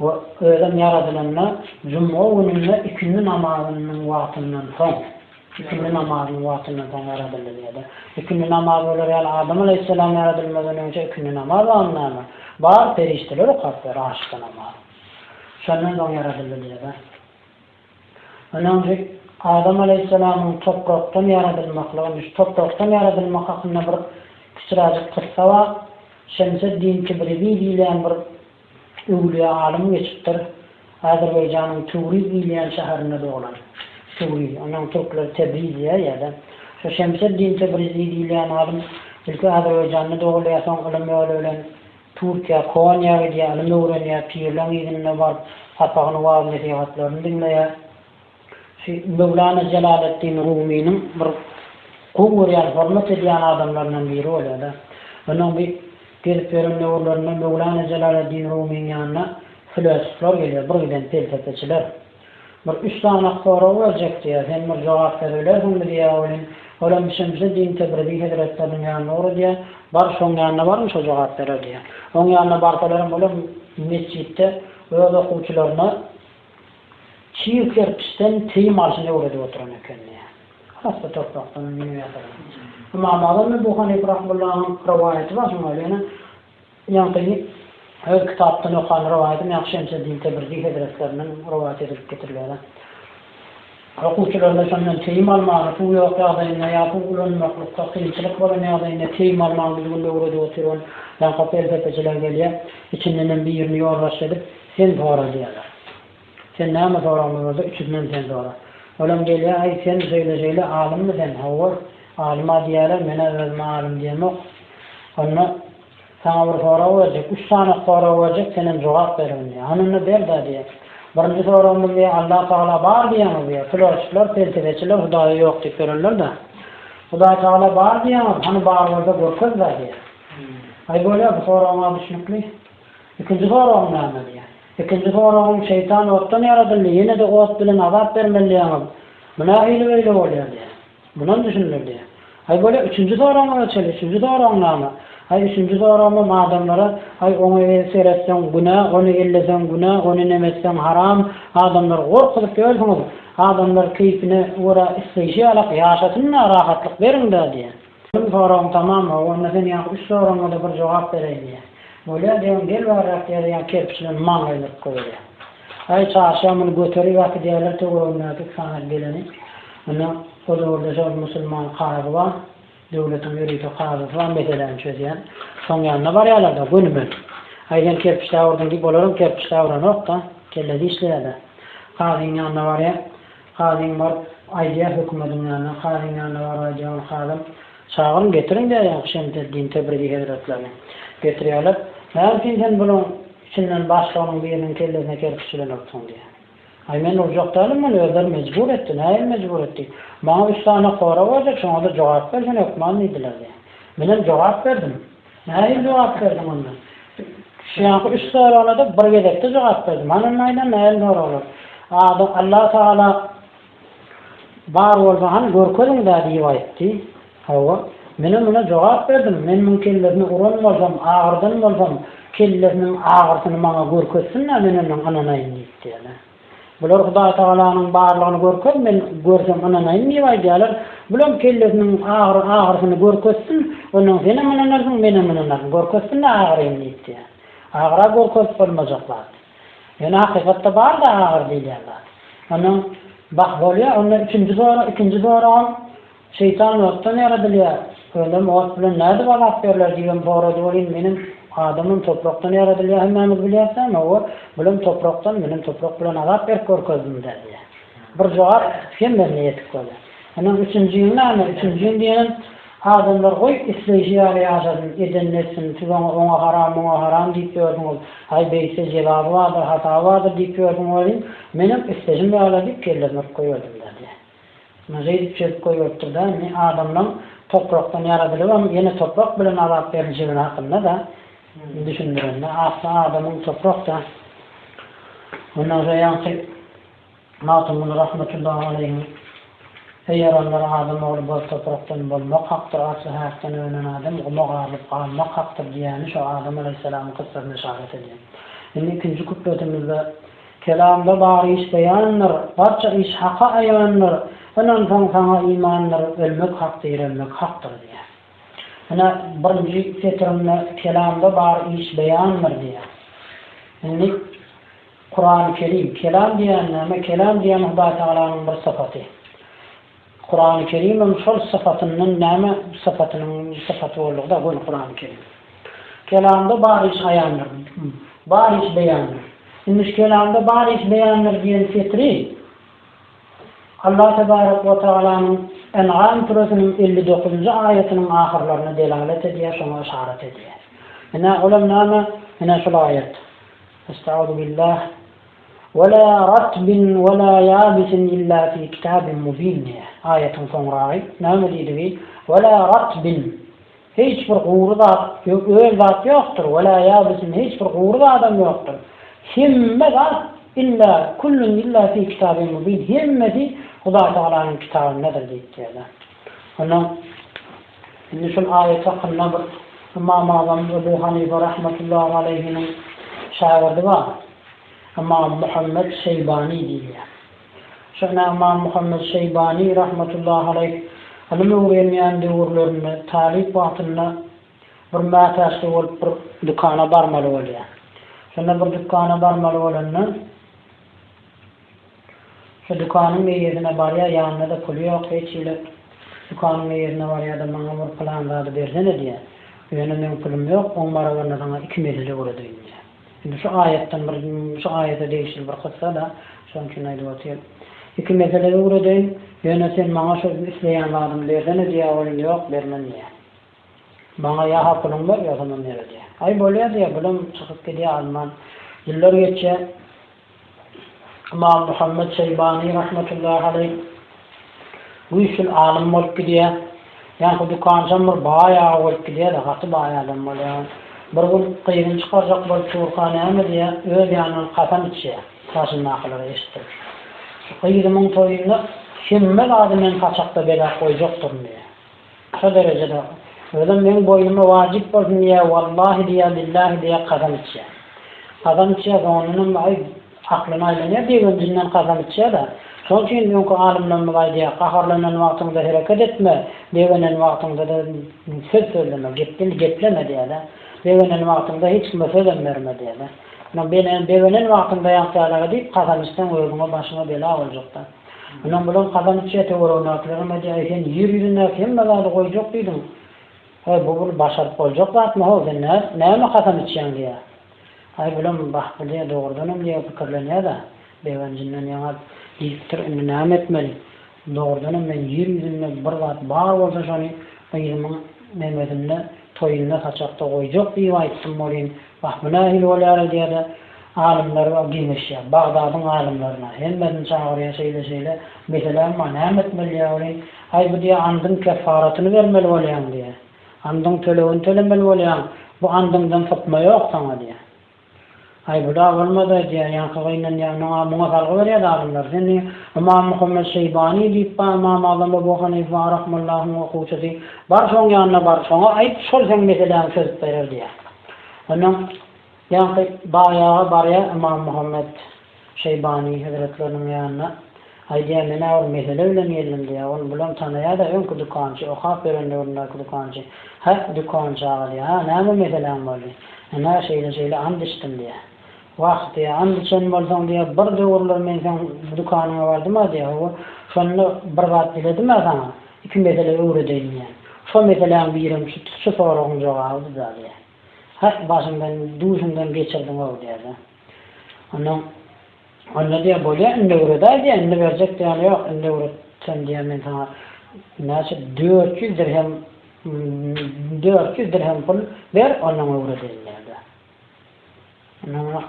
Ve öyle yaradılanlar Cuma gününde ikindi namazının vaktından son. İkindi namazının vaktından son yaradılır ya da ikindi namaz olur yani Adam Aleyhisselam yaradılmadan önce ikindi namaz anlamı. Bağır perişteler o kalklar aşkı namaz. Şundan son yaradılır ya da. Önemli Adam Aleyhisselam'ın topraktan yaradılmakla, topraktan yaradılmak hakkında bir küçücük kıssa var. Şemseddin Kibrevi diyen bir övliya alim geçiptir. Azerbaycan'ın Turiz diyen şehrinde doğulan. Turiz, onun Türkler Tebriziye ya da. Şu Şemseddin Tebrizi diyen alim ilk Azerbaycan'da doğuluyor, son ilim öğrenen Türkiye, Konya diye ilim öğreniyor, pirlen izinine var, sapağını var, nesihatlarını dinliyor. Mevlana Celaleddin Rumi'nin bir kuvvet yani hürmet edilen adamlarından biri oluyor da. Onun bir gelip verin yollarına Mevlana Celaleddin Rumi'nin yanına filosoflar geliyor, birden felsefeciler. Bir 3 tane soru olacak diye, hem bir cevap verirler, hem bir diye olun. Olam Şemseddin Tebrizi Hazretlerinin yanına olur diye, var son yanına varmış o cevap verir diye. Onun yanına barkalarım olam mescitte öyle okuyucularına çiğ kerpişten teyim arşına uğradı oturan ekönüye. Hasta topraktan yine yatarım. Ama Allah'ın bu Hanif Rahmullah'ın rivayeti var mı öyle? Yani her kitaptan okuyan rivayetim Şemseddin Tebrizi Hazretlerinin rivayet edilip getirilir. Okuyucularla senden teyim almağını, bu yok yağdayına ya bu ulan mahlukta kıyımçılık var yağdayına teyim almağını uğradı oturan. Yani kapı elbeteciler geliyor. İçinden bir yerini yorlaştırıp sen sonra diyorlar. Sen näme soramyňyzda 300 sen sonra. Olam gelýär, ay sen söýlejeýle alimmi sen? Hawar, alima diýerler, mene özüme alim diýmek. Onu sana bir soraw berjek, 3 tane soraw berjek, senin jogap berin diýär. Anyny berdi diýär. Birinji sorawymyz diýär, Allah Taala bar diýär diýär. Filosoflar, felsefelerler Hudaý ýok diýip bererler da. Hudaý Taala bar diýär, hani bar bolsa görkezler diýär. Ay böyle bu sorawma düşünükli. İkinci sorawym näme diýär? İkinci sorawym şeytan otdan yaradyldy, ýene de ot bilen azap bermeli ýa-ni. Buna ýyly beýle bolýar diýär. Bunan düşünürler diýär. Ay böyle üçüncü sorawma geçeli, üçüncü sorawym näme? Ay üçüncü sorawmy adamlara, ay onu seretsen günah, onu ellesen günah, onu nemesen haram, adamlar gorkup görýärsiňiz. Adamlar keyfine wara isleýişi alak ýaşasyna rahatlyk berin da diýär. Bu sorawym tamam, onu sen ýa üç sorawma da bir jogap bereýin diýär. Bolýar diýen gel barak diýär, kerpiçlen maňylyk goýar. Ay çarşamyny götürip wagt diýerler, töweründe sana geleni. Ana Kodorda şol musulman qazy bar, döwletin ýeride qazy bar, meselen çözýän. Soň ýanyna barýarlar da günümen. Aýdan kerpiçler ordan gip bolarym, kerpiçler oran okda, kelledi işlerler. Qazyň ýanyna barýar, qazyň bar, aýdýar hökümetiň ýanyna, qazyň ýanyna barýar, qazyň çağırın getirin diýär, şeňde din tebrigi hedratlaryny. Getirýärler. Näçe sen bunun içinden başlaryň biriniň kellesine kerpiçler oksun diýär. Ay men urjaqdalymy, özler mecbur etdi, näme mecbur etdi? Maňa üç tane qora berjek, şoňa da jogap bersen ökman diýdiler diýär. Menen jogap berdim. Näme jogap berdim onda? Şeňa üç soraňa da bir gedekde jogap berdim. Manan näme näme soralar? Allah Taala bar bolsaň görkezin da diýip aýtdy. Hawa, menen ona jogap berdim. Men mümkinlerini uran bolsam, agyrdan bolsam, kelleriniň agyrsyny maňa görkezsinler, menen ananaýyn diýdiler. Bular Hudaý Taalanyň barlygyny görkep, men görsem ananaýyn diýýärler. Bular kelleriniň agyrsyny görkezsin, onuň sene menenlersiň, menen menenlersiň görkezsin, agyryn diýdiler. Agyra görkezip bolmajaklar. Ýani hakykatda bar da agyr diýýärler. Onuň bak bolýar, onuň ikinji soraň şeytan otdan yaradylýar. Öldüm ot bilen näde balap berler diýen borady bolýan menim adamym toprakdan yaradylýar, hemmämiz bilýärsen, o bilen toprakdan menim toprak bilen azap berip görkezdim diýär. Bir jogap sen berne ýetip bolýar. Ana üçüncü näme? Üçüncü diýen adamlar goý isleýişi ýaşadyn, edenletsin, ona haram diýip ýördiňiz. Hay beýse jelaby bardyr, hata bardyr diýip ýördiňiz. Menim isleýişim ýaşadyp kellermek goýdum diýär. Mazayip çöp koyuyordur da, adamdan topraktan yaradılıp, yine toprak bilen azap verişinin hakkında da düşündürenler. Asla adamın toprakta. Ondan sonra yansık Matum'un rahmetullahi aleyhi eğer onlara adam olup bol topraktan bolmak haktır, aslı hayattan önen adam olmak ağırlıp kalmak haktır diyeni şu Adam aleyhisselamın kıssasını işaret ediyor. Şimdi ikinci kutbetimizde kelamda bari iş beyanlar, barça iş haka ayanlar, ondan sana imanlar, ölmek haktır, ölmek haktır diye. Ana birinci setirimde kelamda bari iş beyanlar diye. Şimdi Kur'an-ı Kerim, kelam diyen Hudaý Taalanyň bir sıfaty. Kur'an-ı Kerim'in şol sıfatının näme sıfatı bolugda bu Kur'an-ı Kerim. Kelamda bari iş ayanlar, bari iş beyanlar. Şimdi kelamda bari iş beyanlar diyen setri Allah Tebarek ve Teala'nın En'am suresinin 59. ayetinin ahirlerine delalet ediyor, şuna işaret ediyor. Yine ulemname, yine şul ayet. Estağudu billah. وَلَا رَتْبٍ وَلَا يَابِسٍ إِلَّا فِي كِتَابٍ مُبِينٍ ayetin sonrayı. Ne dedi? وَلَا رَتْبٍ hiçbir uğru zat yoktur. وَلَا يَابِسٍ hiçbir uğru adam yoktur. Himme zat illa kullun illa fi kitabin mubin. Himmeti Hudaý Taalanyň kitabyndadır diýipdirler. Onu şimdi şu ayet hakkında bir İmam Azam Ebu Hanife rahmetullahi aleyhinin şairdi var. İmam Muhammed Şeybani diýilýär. Şuna İmam Muhammed Şeybani rahmetullahi aleyh ilmi öwrenýän döwürlerinde talip wagtynda bir mätäşli bolup bir dükana barmaly bolýar. Şuna bir dükana barmaly bolanda şu dükanyň ýerine barýar, ýanyna da pul ýok, hiç ýyly dükanyň ýerine barýar da maňa bir plan zady bersene diýär. Ýöne men pulum ýok, oň barabarynda sana 2 medeli bolady diýär. Şimdi şu ayete değişir bir kıssa da şoň üçin aýdyp iki meselede uğradayım. Yöne sen bana şu isleyen vardım derden diye oğlum yok vermem diye. Bana ya hakkım var ya zaman nere diye. Ay böyle diye bulum çıkıp gidiyor Alman. Yıllar geçe İmam Muhammed Şeybani rahmetullahi aleyh bu işin alim olup gidiyor. Yani bu dükkancamır bayağı olup gidiyor da katı bayağı alim oluyor. Bir gün kıyın çıkaracak bir çuurkhaneye mi diye öyle yani kafam içiyor. Taşın nakıları eşittir. Kıyırımın toyunda şimmel adımın kaçakta bela koyacaktır diye. Şu derecede. Öyle benim boynuma vacip olsun diye vallahi diye billahi diye kazan içiyor. Kazan içiyor da onun aklına aylaniyor diye öncünden kazan içiyor da. Son için çünkü alimlenme var diye kaharlanan vaktinde hareket etme, devenen vaktinde de söz söyleme, gepleme diye de. Devenen vaktinde hiç kime söylem verme diye de. Ben devenen vaktinde yaptılar deyip kazanıştan uygunma başıma bela olacaktı. Ondan bulan kazanışçıya teoronaklarıma diye sen yer yüzünden kim belalı koyacak dedim. Bu başarıp olacak da atma oldu. Ne mi kazanışçıyan diye. Bulan bak diye doğrudanım diye fikirleniyor da. Devancinden yana ilktir inam etmeli. Doğrudanım ben yer yüzünden bir vat bağ olsa şunu kıyımın Mehmet'imle toyunla saçakta koyacak diye ayıttım olayım. Bak buna hil olayar diye de alimler giymiş ya. Bağdad'ın alimlerine. Hem ben çağırıya şeyle. Mesela manam etmeli ya olayım. Bu diye andın kefaratını vermeli olayım diye. Andın tölemeli olayım. Bu andından tutma yok sana diye. Bu da olmadı diye. Yankıgıyla buna salgı veriyor da alimler. Seni İmam Muhammed Şeybani deyip İmam Azam'a bu Hanife rahmallah'ın okuçası. Bar son yanına bar sonra ayıp sol sen mesela sözüp verir diye. Onun yankı bayağı barya İmam Muhammed Şeybani Hazretlerinin yanına. Diye mene o mesele öğrenmeyelim diye. Onu bulan tanıya da ön kudukancı. O haf verenle onunla kudukancı. Kudukancı ağlı ya. Ne mi meselem var diye. Ne şeyle and içtim diye. Vakt diye and içen bolsam diye bir doğrular men sen dukanına vardım ha diye. Şonu bir vat diledim ha sana. İki mesele öğreneyim yani. Şu meseleğin birim şu sorun cevabı da diye. Başımdan duşumdan geçirdim o diye. Onu diye böyle indi uğraday diye indi verecek diye yok indi uğratsan diye men sana nasıl 400 dirhem pul ver onunla uğradayım dedi.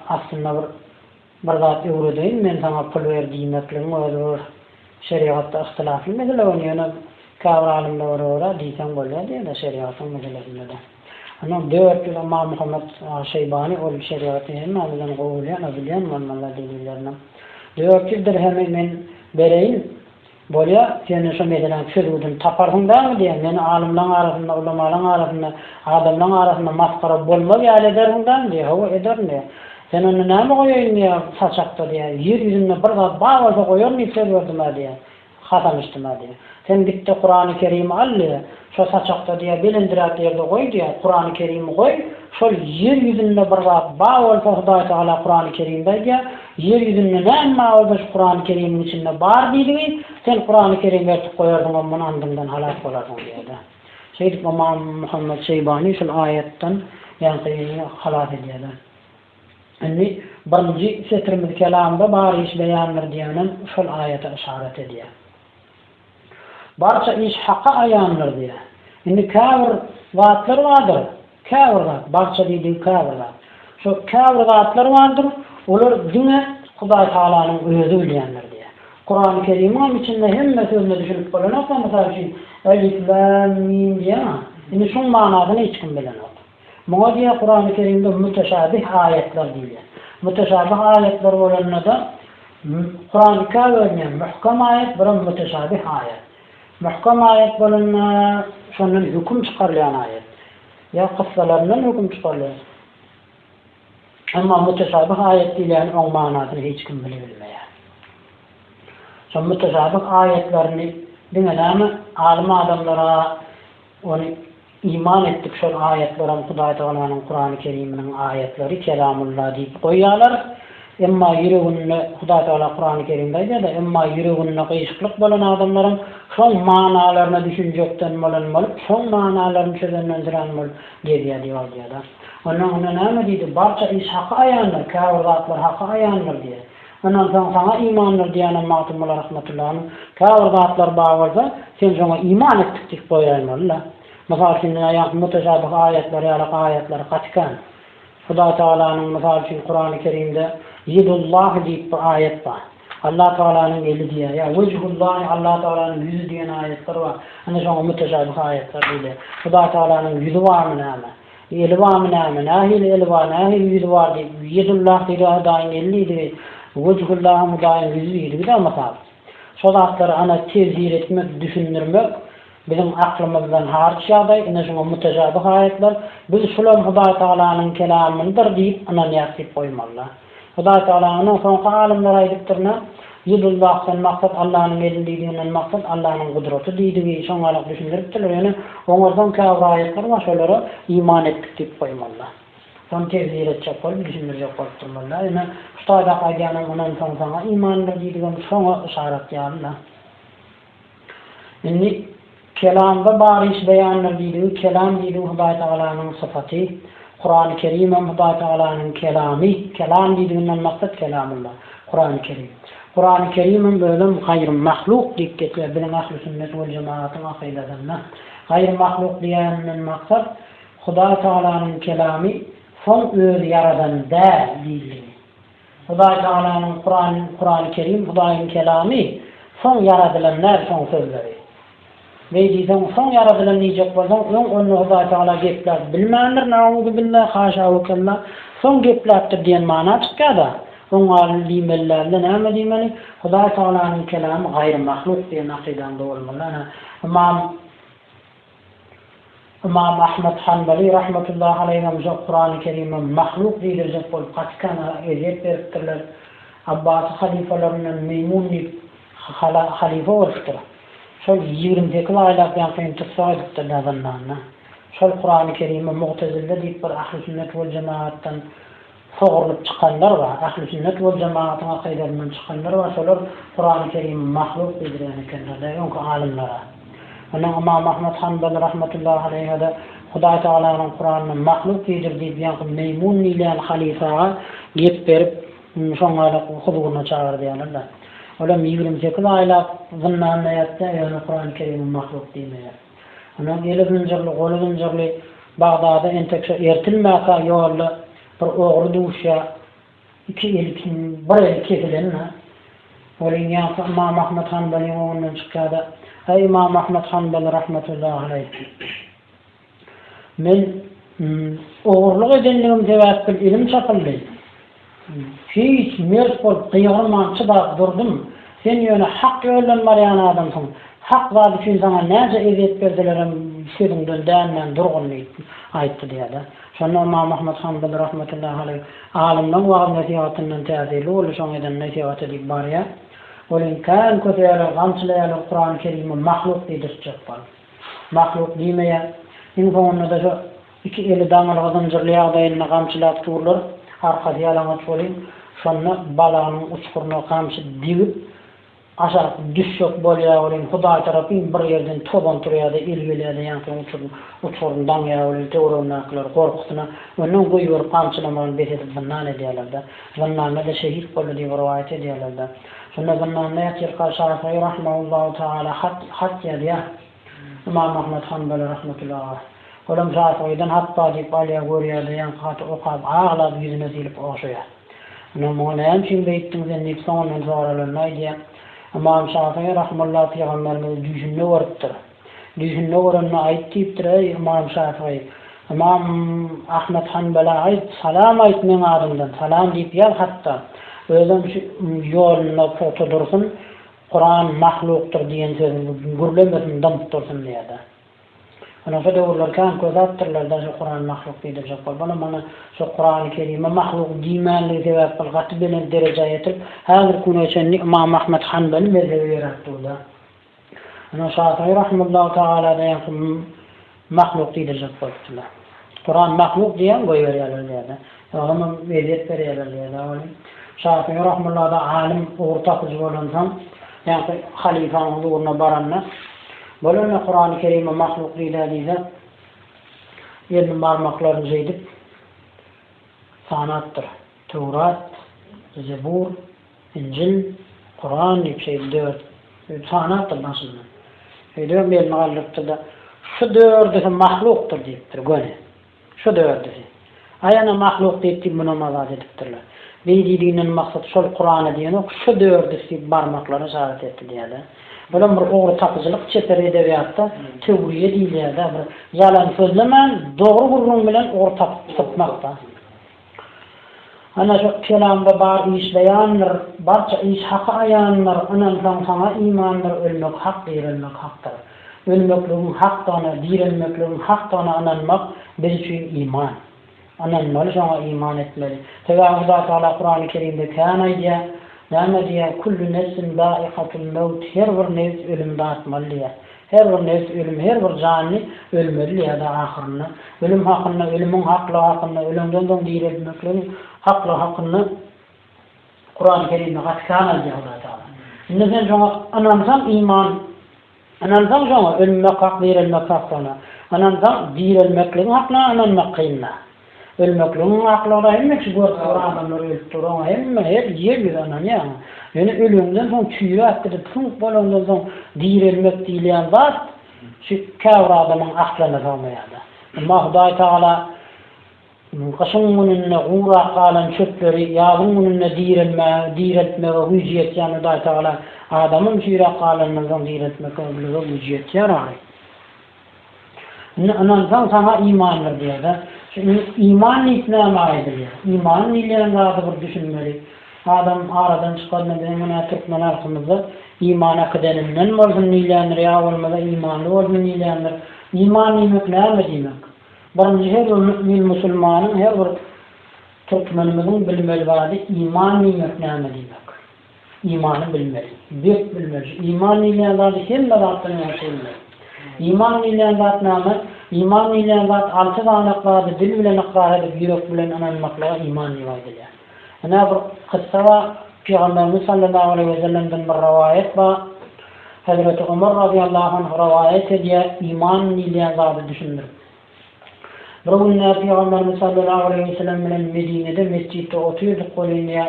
Aslında bir zat uğradayım men sana pul verdiğim eklim olur şeriatta ihtilaflı mesela onu yana kavramda uğra diysen böyle diye de şeriatın meselesinde de. Ama 400 İmam Muhammed Şeybani o şeriatı hem aldan qo'yilgan abilyan manmalar deyillerine. 400 dirhem men bereyim. Bolya seni şu mesela sürüdün taparsın da mı diye meni alimlerin arasında, ulamaların arasında, adamların arasında maskara bolma bir edersin diye. O eder diye. Sen onu ne mi koyuyorsun diye saçakta diye. Yer yüzünde bir kat bağ olsa koyuyor mu seviyordum diye. Hatanıştım diye. Sen gitti Kur'an-ı Kerim'i al diye. Şu saçakta diye bilindirat yerde koy diye. Kur'an-ı Kerim'i koy. Şol yer yüzünde bir kat bağ olsa Hudayi Teala Kur'an-ı Kerim'de diye. Yer yüzünde ne emma olsa Kur'an-ı Kerim'in içinde bar deydi. Sen Kur'an-ı Kerim vertip koyardın onun andından halak olardın diye de. Şeydik İmam Muhammed Şeybani şu ayetten yankıyını halak ediyorlar. Yani birinci setrimiz kelamda bari iş beyanlar diyenin şu ayete işaret ediyor. Barça iş haqqa ayanlar diye. Şimdi kafir zatlar vardır. Kafir zat. Barça dediği kafir zat. Şu kafir zatlar vardır. Onlar dine Hudayi Teala'nın özü bilenler diye. Kur'an-ı Kerim'in içinde hem sözüne düşünüp kolanakla mesela için Elif, Lam, Mim diye ama şimdi şu manasını hiç kim bilen oldu. Buna diye Kur'an-ı Kerim'de müteşabih ayetler diye. Müteşabih ayetler olanına da Kur'an-ı Kerim'in muhkam ayet, bir müteşabih ayet. Muhkam ayet olanına şunun hüküm çıkarlayan ayet. Ya kıssalarından hüküm çıkarlayan. Ama müteşabih ayet değil yani o manasını hiç kim bilebilmeye. Son müteşabih ayetlerini dinleme alim adamlara onu iman ettik şu ayetlerin Hudayi Teala'nın Kur'an-ı Kerim'in ayetleri kelamullah deyip koyuyorlar. emma yüreğinde Huda Teala Kur'an-ı Kerim'de de emma yüreğinde kıyışıklık bolan adamların şol manalarına düşünjekden bolan bolup şol manalarını çözenden ziran bolup geriye diýýar. Ondan näme diýdi? Barça iş haqa ayanlar, kâwurdatlar haqa ayanlar diye. Ondan soň sana imanlar diýenen magtymlar rahmetullahi kâwurdatlar bagyrda sen şoňa iman etdik diýip goýarlar. Mesela şimdi ayet muteşabih ayetler ýa-da ayetler kaçkan. Huda Teala'nın mesela Kur'an-ı Kerim'de Yedullah diýip bir ayet var. Allah Teala'nın eli diýär. Ya vejhullah Allah Teala'nın yüzü diýen ayetler var. Ana şoňa muteşabih ayetler diýilýär. Huda Teala'nın yüzü barmy näme? Eli barmy näme? Nähil eli bar, nähil yüzü bar diýip Yedullah diýär daýyn eli diýip vejhullah mudaýyn yüzü diýip de mesela. Şol atlary ana tezhir etmek, düşündirmek bizim aklımızdan hariç ýagdaý, ine şoňa muteşabih ayetler biz şular Huda Teala'nın kelamyndyr diýip anan ýasyp goýmalylar. Huda Teala'nın soňky alimler aýdypdyrlar, Yedullah maksat Allah'ın elindeydiğinden maksat Allah'ın kudreti diýdiği şoňalyk düşündiripdiler. Yani oňardan käbir ayetler var, şolara iman etdik diýip goýmalylar. Son tezhir etjek bolup düşündirjek bolup durmalylar. Yani şoňa aýdýanyň onan soňa imanlar diýdiğim şoňa işaret ýalylar. Indi kelamda bariş beyanlar diýdiği kelam diýdiği Huda Teala'nın sıfaty, Kur'an-ı Kerim Huda Teala'nın kelami, kelam diýdiğinden maksat kelamullah, Kur'an-ı Kerim. Kur'an-ı Kerim'in böyle gayr mahluk diýip geçýär bilen ahli sünnet we cemaatyň akydasynda. Gayr mahluk diýenden maksat Huda Teala'nın kelami son öz yaradan da diýilýär. Huda Teala'nın Kur'an-ı Kerim Hudaýyň kelami son yaradylanlar son sözleri. Beýdiden son yaradylan niýjek bolsaň, onu Huda Teala gepler bilmändir, nauzu billah, haşa we kella, son geplerdir diýen mana çykýar. Oňar limellerle näme diýmeli? Huda Teala'nın kelamy gayr mahluk diýen akydanda bolmaly. İmam Ahmed Hanbali rahmetullahi aleyhi Kur'an-ı Kerim'e mahluk diýiljek bolup kaçkan eýet beripdirler. Abbas halifalarynyň Meymun halife bolupdyr. Şol 22 aýlap ýa-da tysawdypdyr nazarlarna. Şol Kur'an-ı Kerim'e Mu'tezile diýip bir ahli sünnet we cemaatdan soğurlup çıkanlar var. Ahli sünnet ve cemaatin akidelerinden çıkanlar var. Şolar Kur'an-ı Kerim mahluk bildiren kendilerine, yonki alimlere. Onun İmam Ahmed Hanbali rahmetullahi aleyhi de Huda Teala'nın Kur'an'ın mahluk diýdir diýip ýa-da Meymun diýilen halifaga gep berip şoňalyk huzuruna çağırdylar. Olam 28 aýlap zynnan näýetde ýa-da Kur'an-ı Kerim mahluk diýmeýär. Ona golugynjyrly Bagdada entekşe ertilmäka ýolly bir ogry duşa iki elkin bir kesilenme. Olinýa İmam Ahmed Hanbali ondan çykýarda. Ey İmam Ahmed Hanbali rahmetullahi aleyh. Men ogurlyk edenligim sebäpli ilim çapyldy. Hiç mers bolup gyýarman çypap durdum. Sen ýöne hak ýoldan barýan adamsyň. Hak zat üçin sana näçe eziyet berdilerim, şeýdiňden dänden durgun aýtdy diýär. Şonda İmam Ahmed Hanbali rahmetullahi aleyh alimden we nasihatynyň täsiri bolup şoň eden nasihat edip barýar. Olin kan kötüýär gamçylaýar Kur'an-ı Kerim'i mahluk diýdirjek bol. Mahluk diýmeýär. Infonda da şu iki eli daňylygyň jyrlaýagdaýyna gamçylap turlar, arkady ýalaňaç bolýar. Şonda balanyň uçkuruna gamçy diýip aşağı düşük bolýar bolýan Huda tarapyn bir ýerden toban turýar-da ilgilerden ýa-da uçurundan ýa-da töwrenäkler gorkusyna onuň goýup gamçylamagyny beredip bundan edýärler-de. Bundan da şehit boldy diýip riwayat edýärler-de. Şonda bundan näçe Şafii rahimehullahu taala hat ýa-da İmam Ahmed Hanbali rahmetullahi. Olam Şafii'den hatda diýip alýa görýärdi, ýa-da okap ağlap ýüzüne silip oşaýar. Numuny hem şeýle beýtdiňiz indi soňdan soralanlar diýip İmam Şafii rahimehullah peýgamberimiz düşünne wurtdyr. Düşünne wurunna aýtdypdyr ey İmam Şafii. İmam Ahmed Hanbali aýt salam aýt meň adymdan. Salam diýip ýal hatda özüm ýoluna tutdursun. Kur'an mahluktur diýen sözni gürlemesin, damp dursun diýär. Ana fedewler kan kozatdyrlar da şu Kur'an mahluk diýip bolýar. Mana şu Kur'an-ı Kerim'e mahluk diýmänligi sebäp gaty bilen derejä ýetip, häzir kuneçen İmam Ahmed Hanbali mezhebi ýaratdylar. Ana Şafii rahimehullahu taala da mahluk diýip bolýar. Kur'an mahluk diýen goýberýärler diýär. Ama bezet berýärler diýär. Şafii rahmetullah da alim ortakçı bolansan, yani halifanın huzuruna baranlar. Bolana Kur'an-ı Kerim'e mahluk diýilýär. Ýerni barmaklarını zeydip sanattır. Tevrat, Zebur, İncil, Kur'an hepsi dört. Sanattır nasıldır. Öyle bir mahluktur da şu dördüsü mahluktur deyiptir gönü. Şu dördüsü. Ayana mahluk deyip buna mazat ediptirler. Beydiğinin maksat şol Kur'an'a diyen o şu dördüsü barmaklarını şahat etti diyorlar. Böyle bir oğru tapıcılık çeper edebiyatta teoriye deyilýär da bir yalan sözlemen doğru gurrun bilen oğru tapmakta. Ana şu kelamda bar işleýänler, barça iş haqa aýanlar, anan sana imanlar ölmek hak diýilmek hakdyr. Ölmekliğin haktana, dirilmekliğin haktana ananmak biz üçin iman. Ananmaly, şoňa iman etmeli. Tegaa Allah Taala Kur'an-ı Kerimde kana diýär, näme diýär? Kullu nefsin da'iqatul maut. Her bir nefs ölüm datmaly diýär. Her bir nefs ölüm, her bir canly ölmeli ýa-da ahyrynda. Ölüm hakynda, ölümüň hakly hakynda, ölümden soň dirilmekliğin hakly hakynda Kur'an-ı Kerimde gatkana diýär Allah Taala. Näme şoňa anansan iman, anansan şoňa ölmek hak, dirilmek hakynda. Anansan dirilmekliğin hakly ananmak kynna. Ölmekliğin aklıda hemme ki adamlar ölüp duran hemme hep yer bir anan ya. Yani ölümden son tüyü attırıp tüm bolondan son dirilmek diýilýän zat şu käwr adamyň aklına kalmaýardy. Amma Hudaý Taala gaşyň gününe uğra kalan çöpleri ýağın gününe diriltme we hüjiyet ýany Hudaý Taala adamyň şeýle kalanyndan diriltmek we hüjiyet ýarar. Anan sana imanlar diýär. İman İslam'a aittir. İman nileyen razı bir düşünmeli. Adam aradan çıkarmadan hemen Türkmen arasımızda imana kıdeninden olsun nileyenler ya olmadan imanlı olsun nileyenler. İman nimek ne demek? Birinci her bir mümin Müslümanın her bir Türkmenimizin bilmeli vardı. İman nimek ne demek? İmanı bilmeli. Bir bilmeli. İman nileyen vardı. Hem de rahatını yaşayınlar. İman nileyen vardı namı. İman ile zat altı tanıklardı, dil bilen iqrar edip, yürek bilen ananmaklara iman rivayediler. Ana bir kıssa var, Peygamberimiz sallallahu aleyhi ve sellem'den bir rivayet var. Hazreti Ömer radıyallahu anh rivayet ediyor, iman ile zatı düşünür. Bir gün Peygamberimiz sallallahu aleyhi ve sellem bilen Medine'de mescitte oturuyorduk koluyla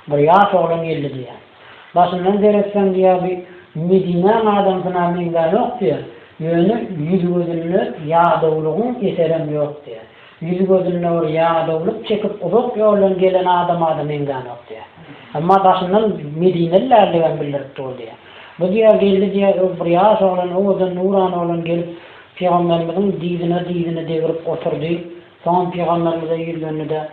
bir yaş oğlan geldi diye. Başından seyretsen diye bir Medine adam fınamıyla yok diye. Yönü yüz gözünü yağdavluğun eserem yok diye. Yüz gözünü or yağdavluk çekip uzak yoldan gelen adam engan yok diye. Ama taşından Medine'lilerle ben bildirip ol diye. Bu diye geldi diye bir yaş olan oğuzun nuran olan gelip Peygamberimizin dizine devirip oturdu. Son Peygamberimize yürgünü de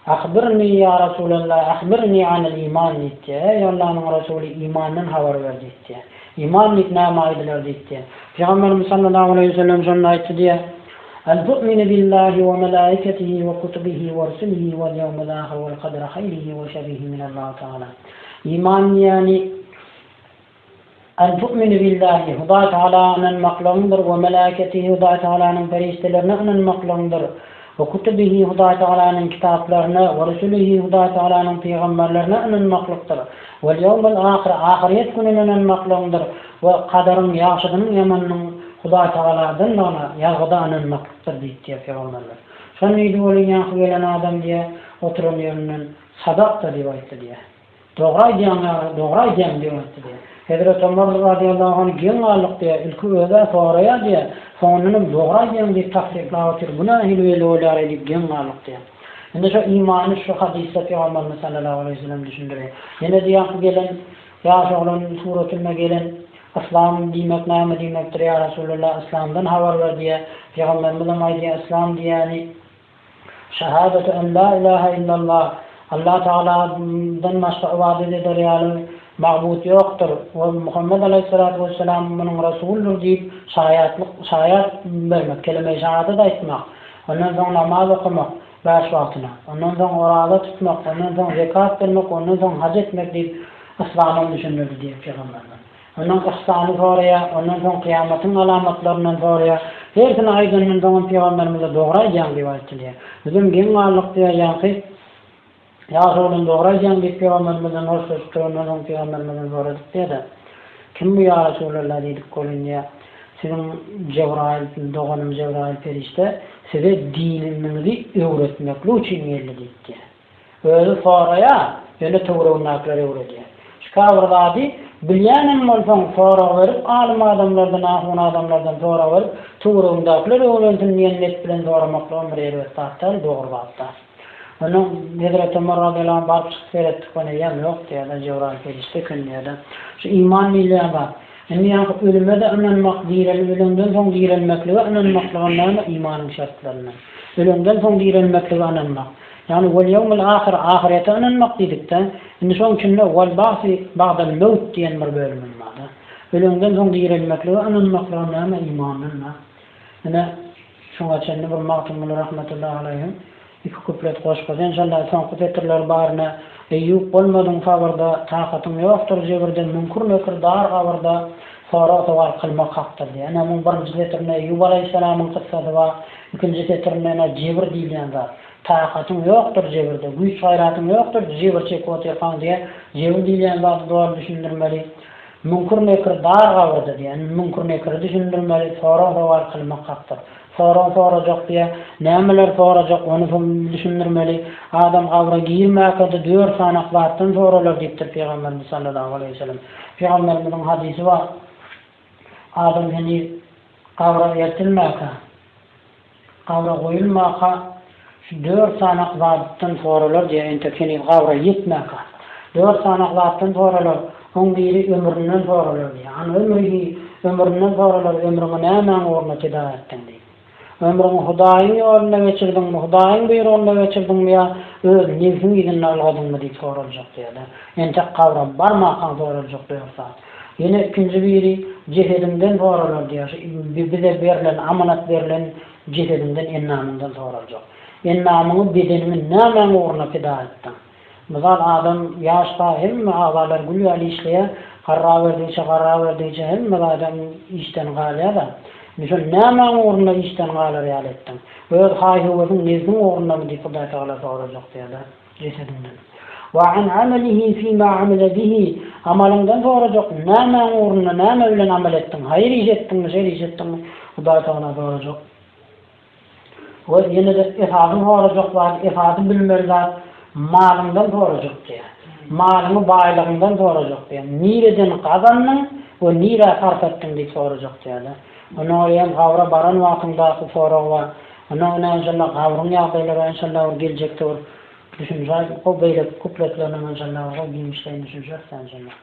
"Akhbirni ya Resulallah, akhbirni anil iman" diye. Ey Allah'ın Resulü imandan haber verdi diye. İman niknâme aydılar diye. Peygamberimiz sallallahu aleyhi ve sellem şunu aytti diye. "El-tu'minu billahi ve melâiketihi ve kutubihi ve rusulihi ve yevmil âhir ve kadre hayrihi ve şerrihi minallahu Teala." İman yani "El-tu'minu billahi" Hudaý Taala'nın maklumdur ve melâiketihi Hudaý Taala'nın feriştelerinin maklumdur. Ve kutubihi Hudaý Taala'nın kitaplarını ve rusulihi Hudaý Taala'nın peygamberlerinin makluktur. Ve yevmil âhir ahiret gününün maklumdur. Ve kadarın yaşadının yamanının Hudaý Taala'dan ona yağdanın makluktur diye peygamberler. Şonu idolün yankı gelen adam diye oturan yerinden sadak da rivayet diye. Doğray diyen rivayet diye. Hazreti Ömer radıyallahu anh gen alık diye ilki öde sonraya diye sonunun doğray diyen diye tafsirler otur. Buna hilveli olar edip gen alık diye. Şimdi şu imanı şu hadiste Peygamberimiz sallallahu aleyhi ve sellem düşündürüyor. Yine diye gelen ya şoğlanın suretine gelen İslam demek neyme demektir ya Resulullah İslam'dan haber ver diye Peygamberimizden aydiye İslam diye yani şehadetu en la ilahe illallah Allah Teala'dan başka ibadet eder ma'bud yoktur ve Muhammed Aleyhisselatü Vesselam bunun Resulüdür deyip şayet vermek, kelime-i şehadet etmek, ondan sonra namaz okumak, 5 vaktine, ondan sonra orada tutmak, ondan sonra zekat vermek, ondan sonra hac etmek deyip İslam'ın düşünüldü diye Peygamberler. Ondan ihsanı sonraya, ondan sonra kıyametin alamatlarından sonraya, hersine aydınlığın zaman Peygamberimize doğru ayyan rivayet diye. Bizim gen varlık diye yankı, Ýa-da dogaraýan bir peygamberden hoşlaşdyrylan peygamberden soradyk diýdi. Kim bu ya Resulallah diýdik golunýa. Sizin Cebrail, doğanım Cebrail perişte size dininizi öğretmekle için geldi diýdi. Öyle sonraya öyle töwrewnäkler öğredi. Şikawrda di bilýänem bolsaň sonra berip alim adamlardan, ahun adamlardan sonra berip töwrewnäkler öğrendim niýet bilen soramakla ömür ýerwetler dogry wagtda. Onun Hazreti Ömer radıyallahu anh barıp çıkıp konuya yok diye Cebrail perişte künlüyordu. Şu iman bilýän bar. Yani ölüme de inanmak diýilen, ölümden soň diýilenmekle inanmaklygyndan imanyň şartlaryna. Ölümden soň diýilenmekle inanmak. Yani wal yawmul ahir ahirete inanmak diýdikde, indi şoň üçin wal ba'si ba'dal mawt diýen bir bölüm bar. Ölümden soň diýilenmekle inanmaklygyndan imanyna. Ene şoňa çenli bir magtumly rahmetullahi alayhim iki kuplet goşgaz. İnşallah soňky petirler barına Eyyub bolmadyň fawarda taqatym ýokdur jebirden mümkün ökür dar gawarda sonra tawar kılmak hakdyr diýär. Ana bu birinji petirne Eyyub aleyhissalamyň kıssasy bar, ikinji petirne jebir diýilen bar. Taqatym ýokdur jebirde, güýç gaýratym ýokdur jebir çekip ýapan diýär. Jebir diýilen bar dogry düşündirmeli. Mümkün ökür dar gawarda diýär. Mümkün ökür düşündirmeli, sonra tawar kılmak hakdyr. Sorajak diye, nämeler sorajak onu düşündirmeli. Adam gawra girmäkde 4 sanak wagtdan soralar diýipdir Peygamberimiz sallallahu aleyhi ve sellem. Peygamberimiziň hadisi var. Adam heni gawra ýetilmäke, gawra goýulmaka 4 sanak wagtdan soralar diye entekeni gawra ýetmäke. 4 sanak wagtdan soralar. Oň biri ömründen soralar diye. Ana ömründen soralar, ömrüňe näme orna teda etdiň diye. Ömrüňi Hudaýyň ýoluna geçirdiňmi, Hudaýyň buyruguna geçirdiňmi ýa öz nefsiň ýerine algadyňmy diýip soraljak diýerler. Entek gawram barmakan soraljak diýerler. Ýene ikinji biri cehedinden soralar diýer. Bize berilen amanat berilen cehedinden ennamyndan soraljak. Ennamyny bedenimi näme orna pida etdiň. Misal adam ýaşda hemme agalar gülýär işleýär, garra berdiçe hemme adam işden galýar. Nişan näme orna işden galar ýaletdiň. Öz haýhywyň nezdiň orna diýip Hudaý Taala sorajak diýerler cehedinden. Wa an amalihi fima amila bihi amalyňdan sorajak näme orna näme bilen amal etdiň? Haýyr ijetdiňmi, şer ijetdiňmi? Hudaý Taala sorajak. Wa ýene de ifady sorajak bar, ifady bilmerler. Malyňdan sorajak diýär. Malyny baýlygyndan sorajak diýär. Nireden gazandyň we nire sarf etdiň diýip sorajak diýerler. Ona ýa gawra baran wagtynda soraw bar. Ona inşallah gawrun ýagdaýlary inşallah geljekde düşünjär. O beýle kupletlerden inşallah o bilmişlerini düşünjär inşallah.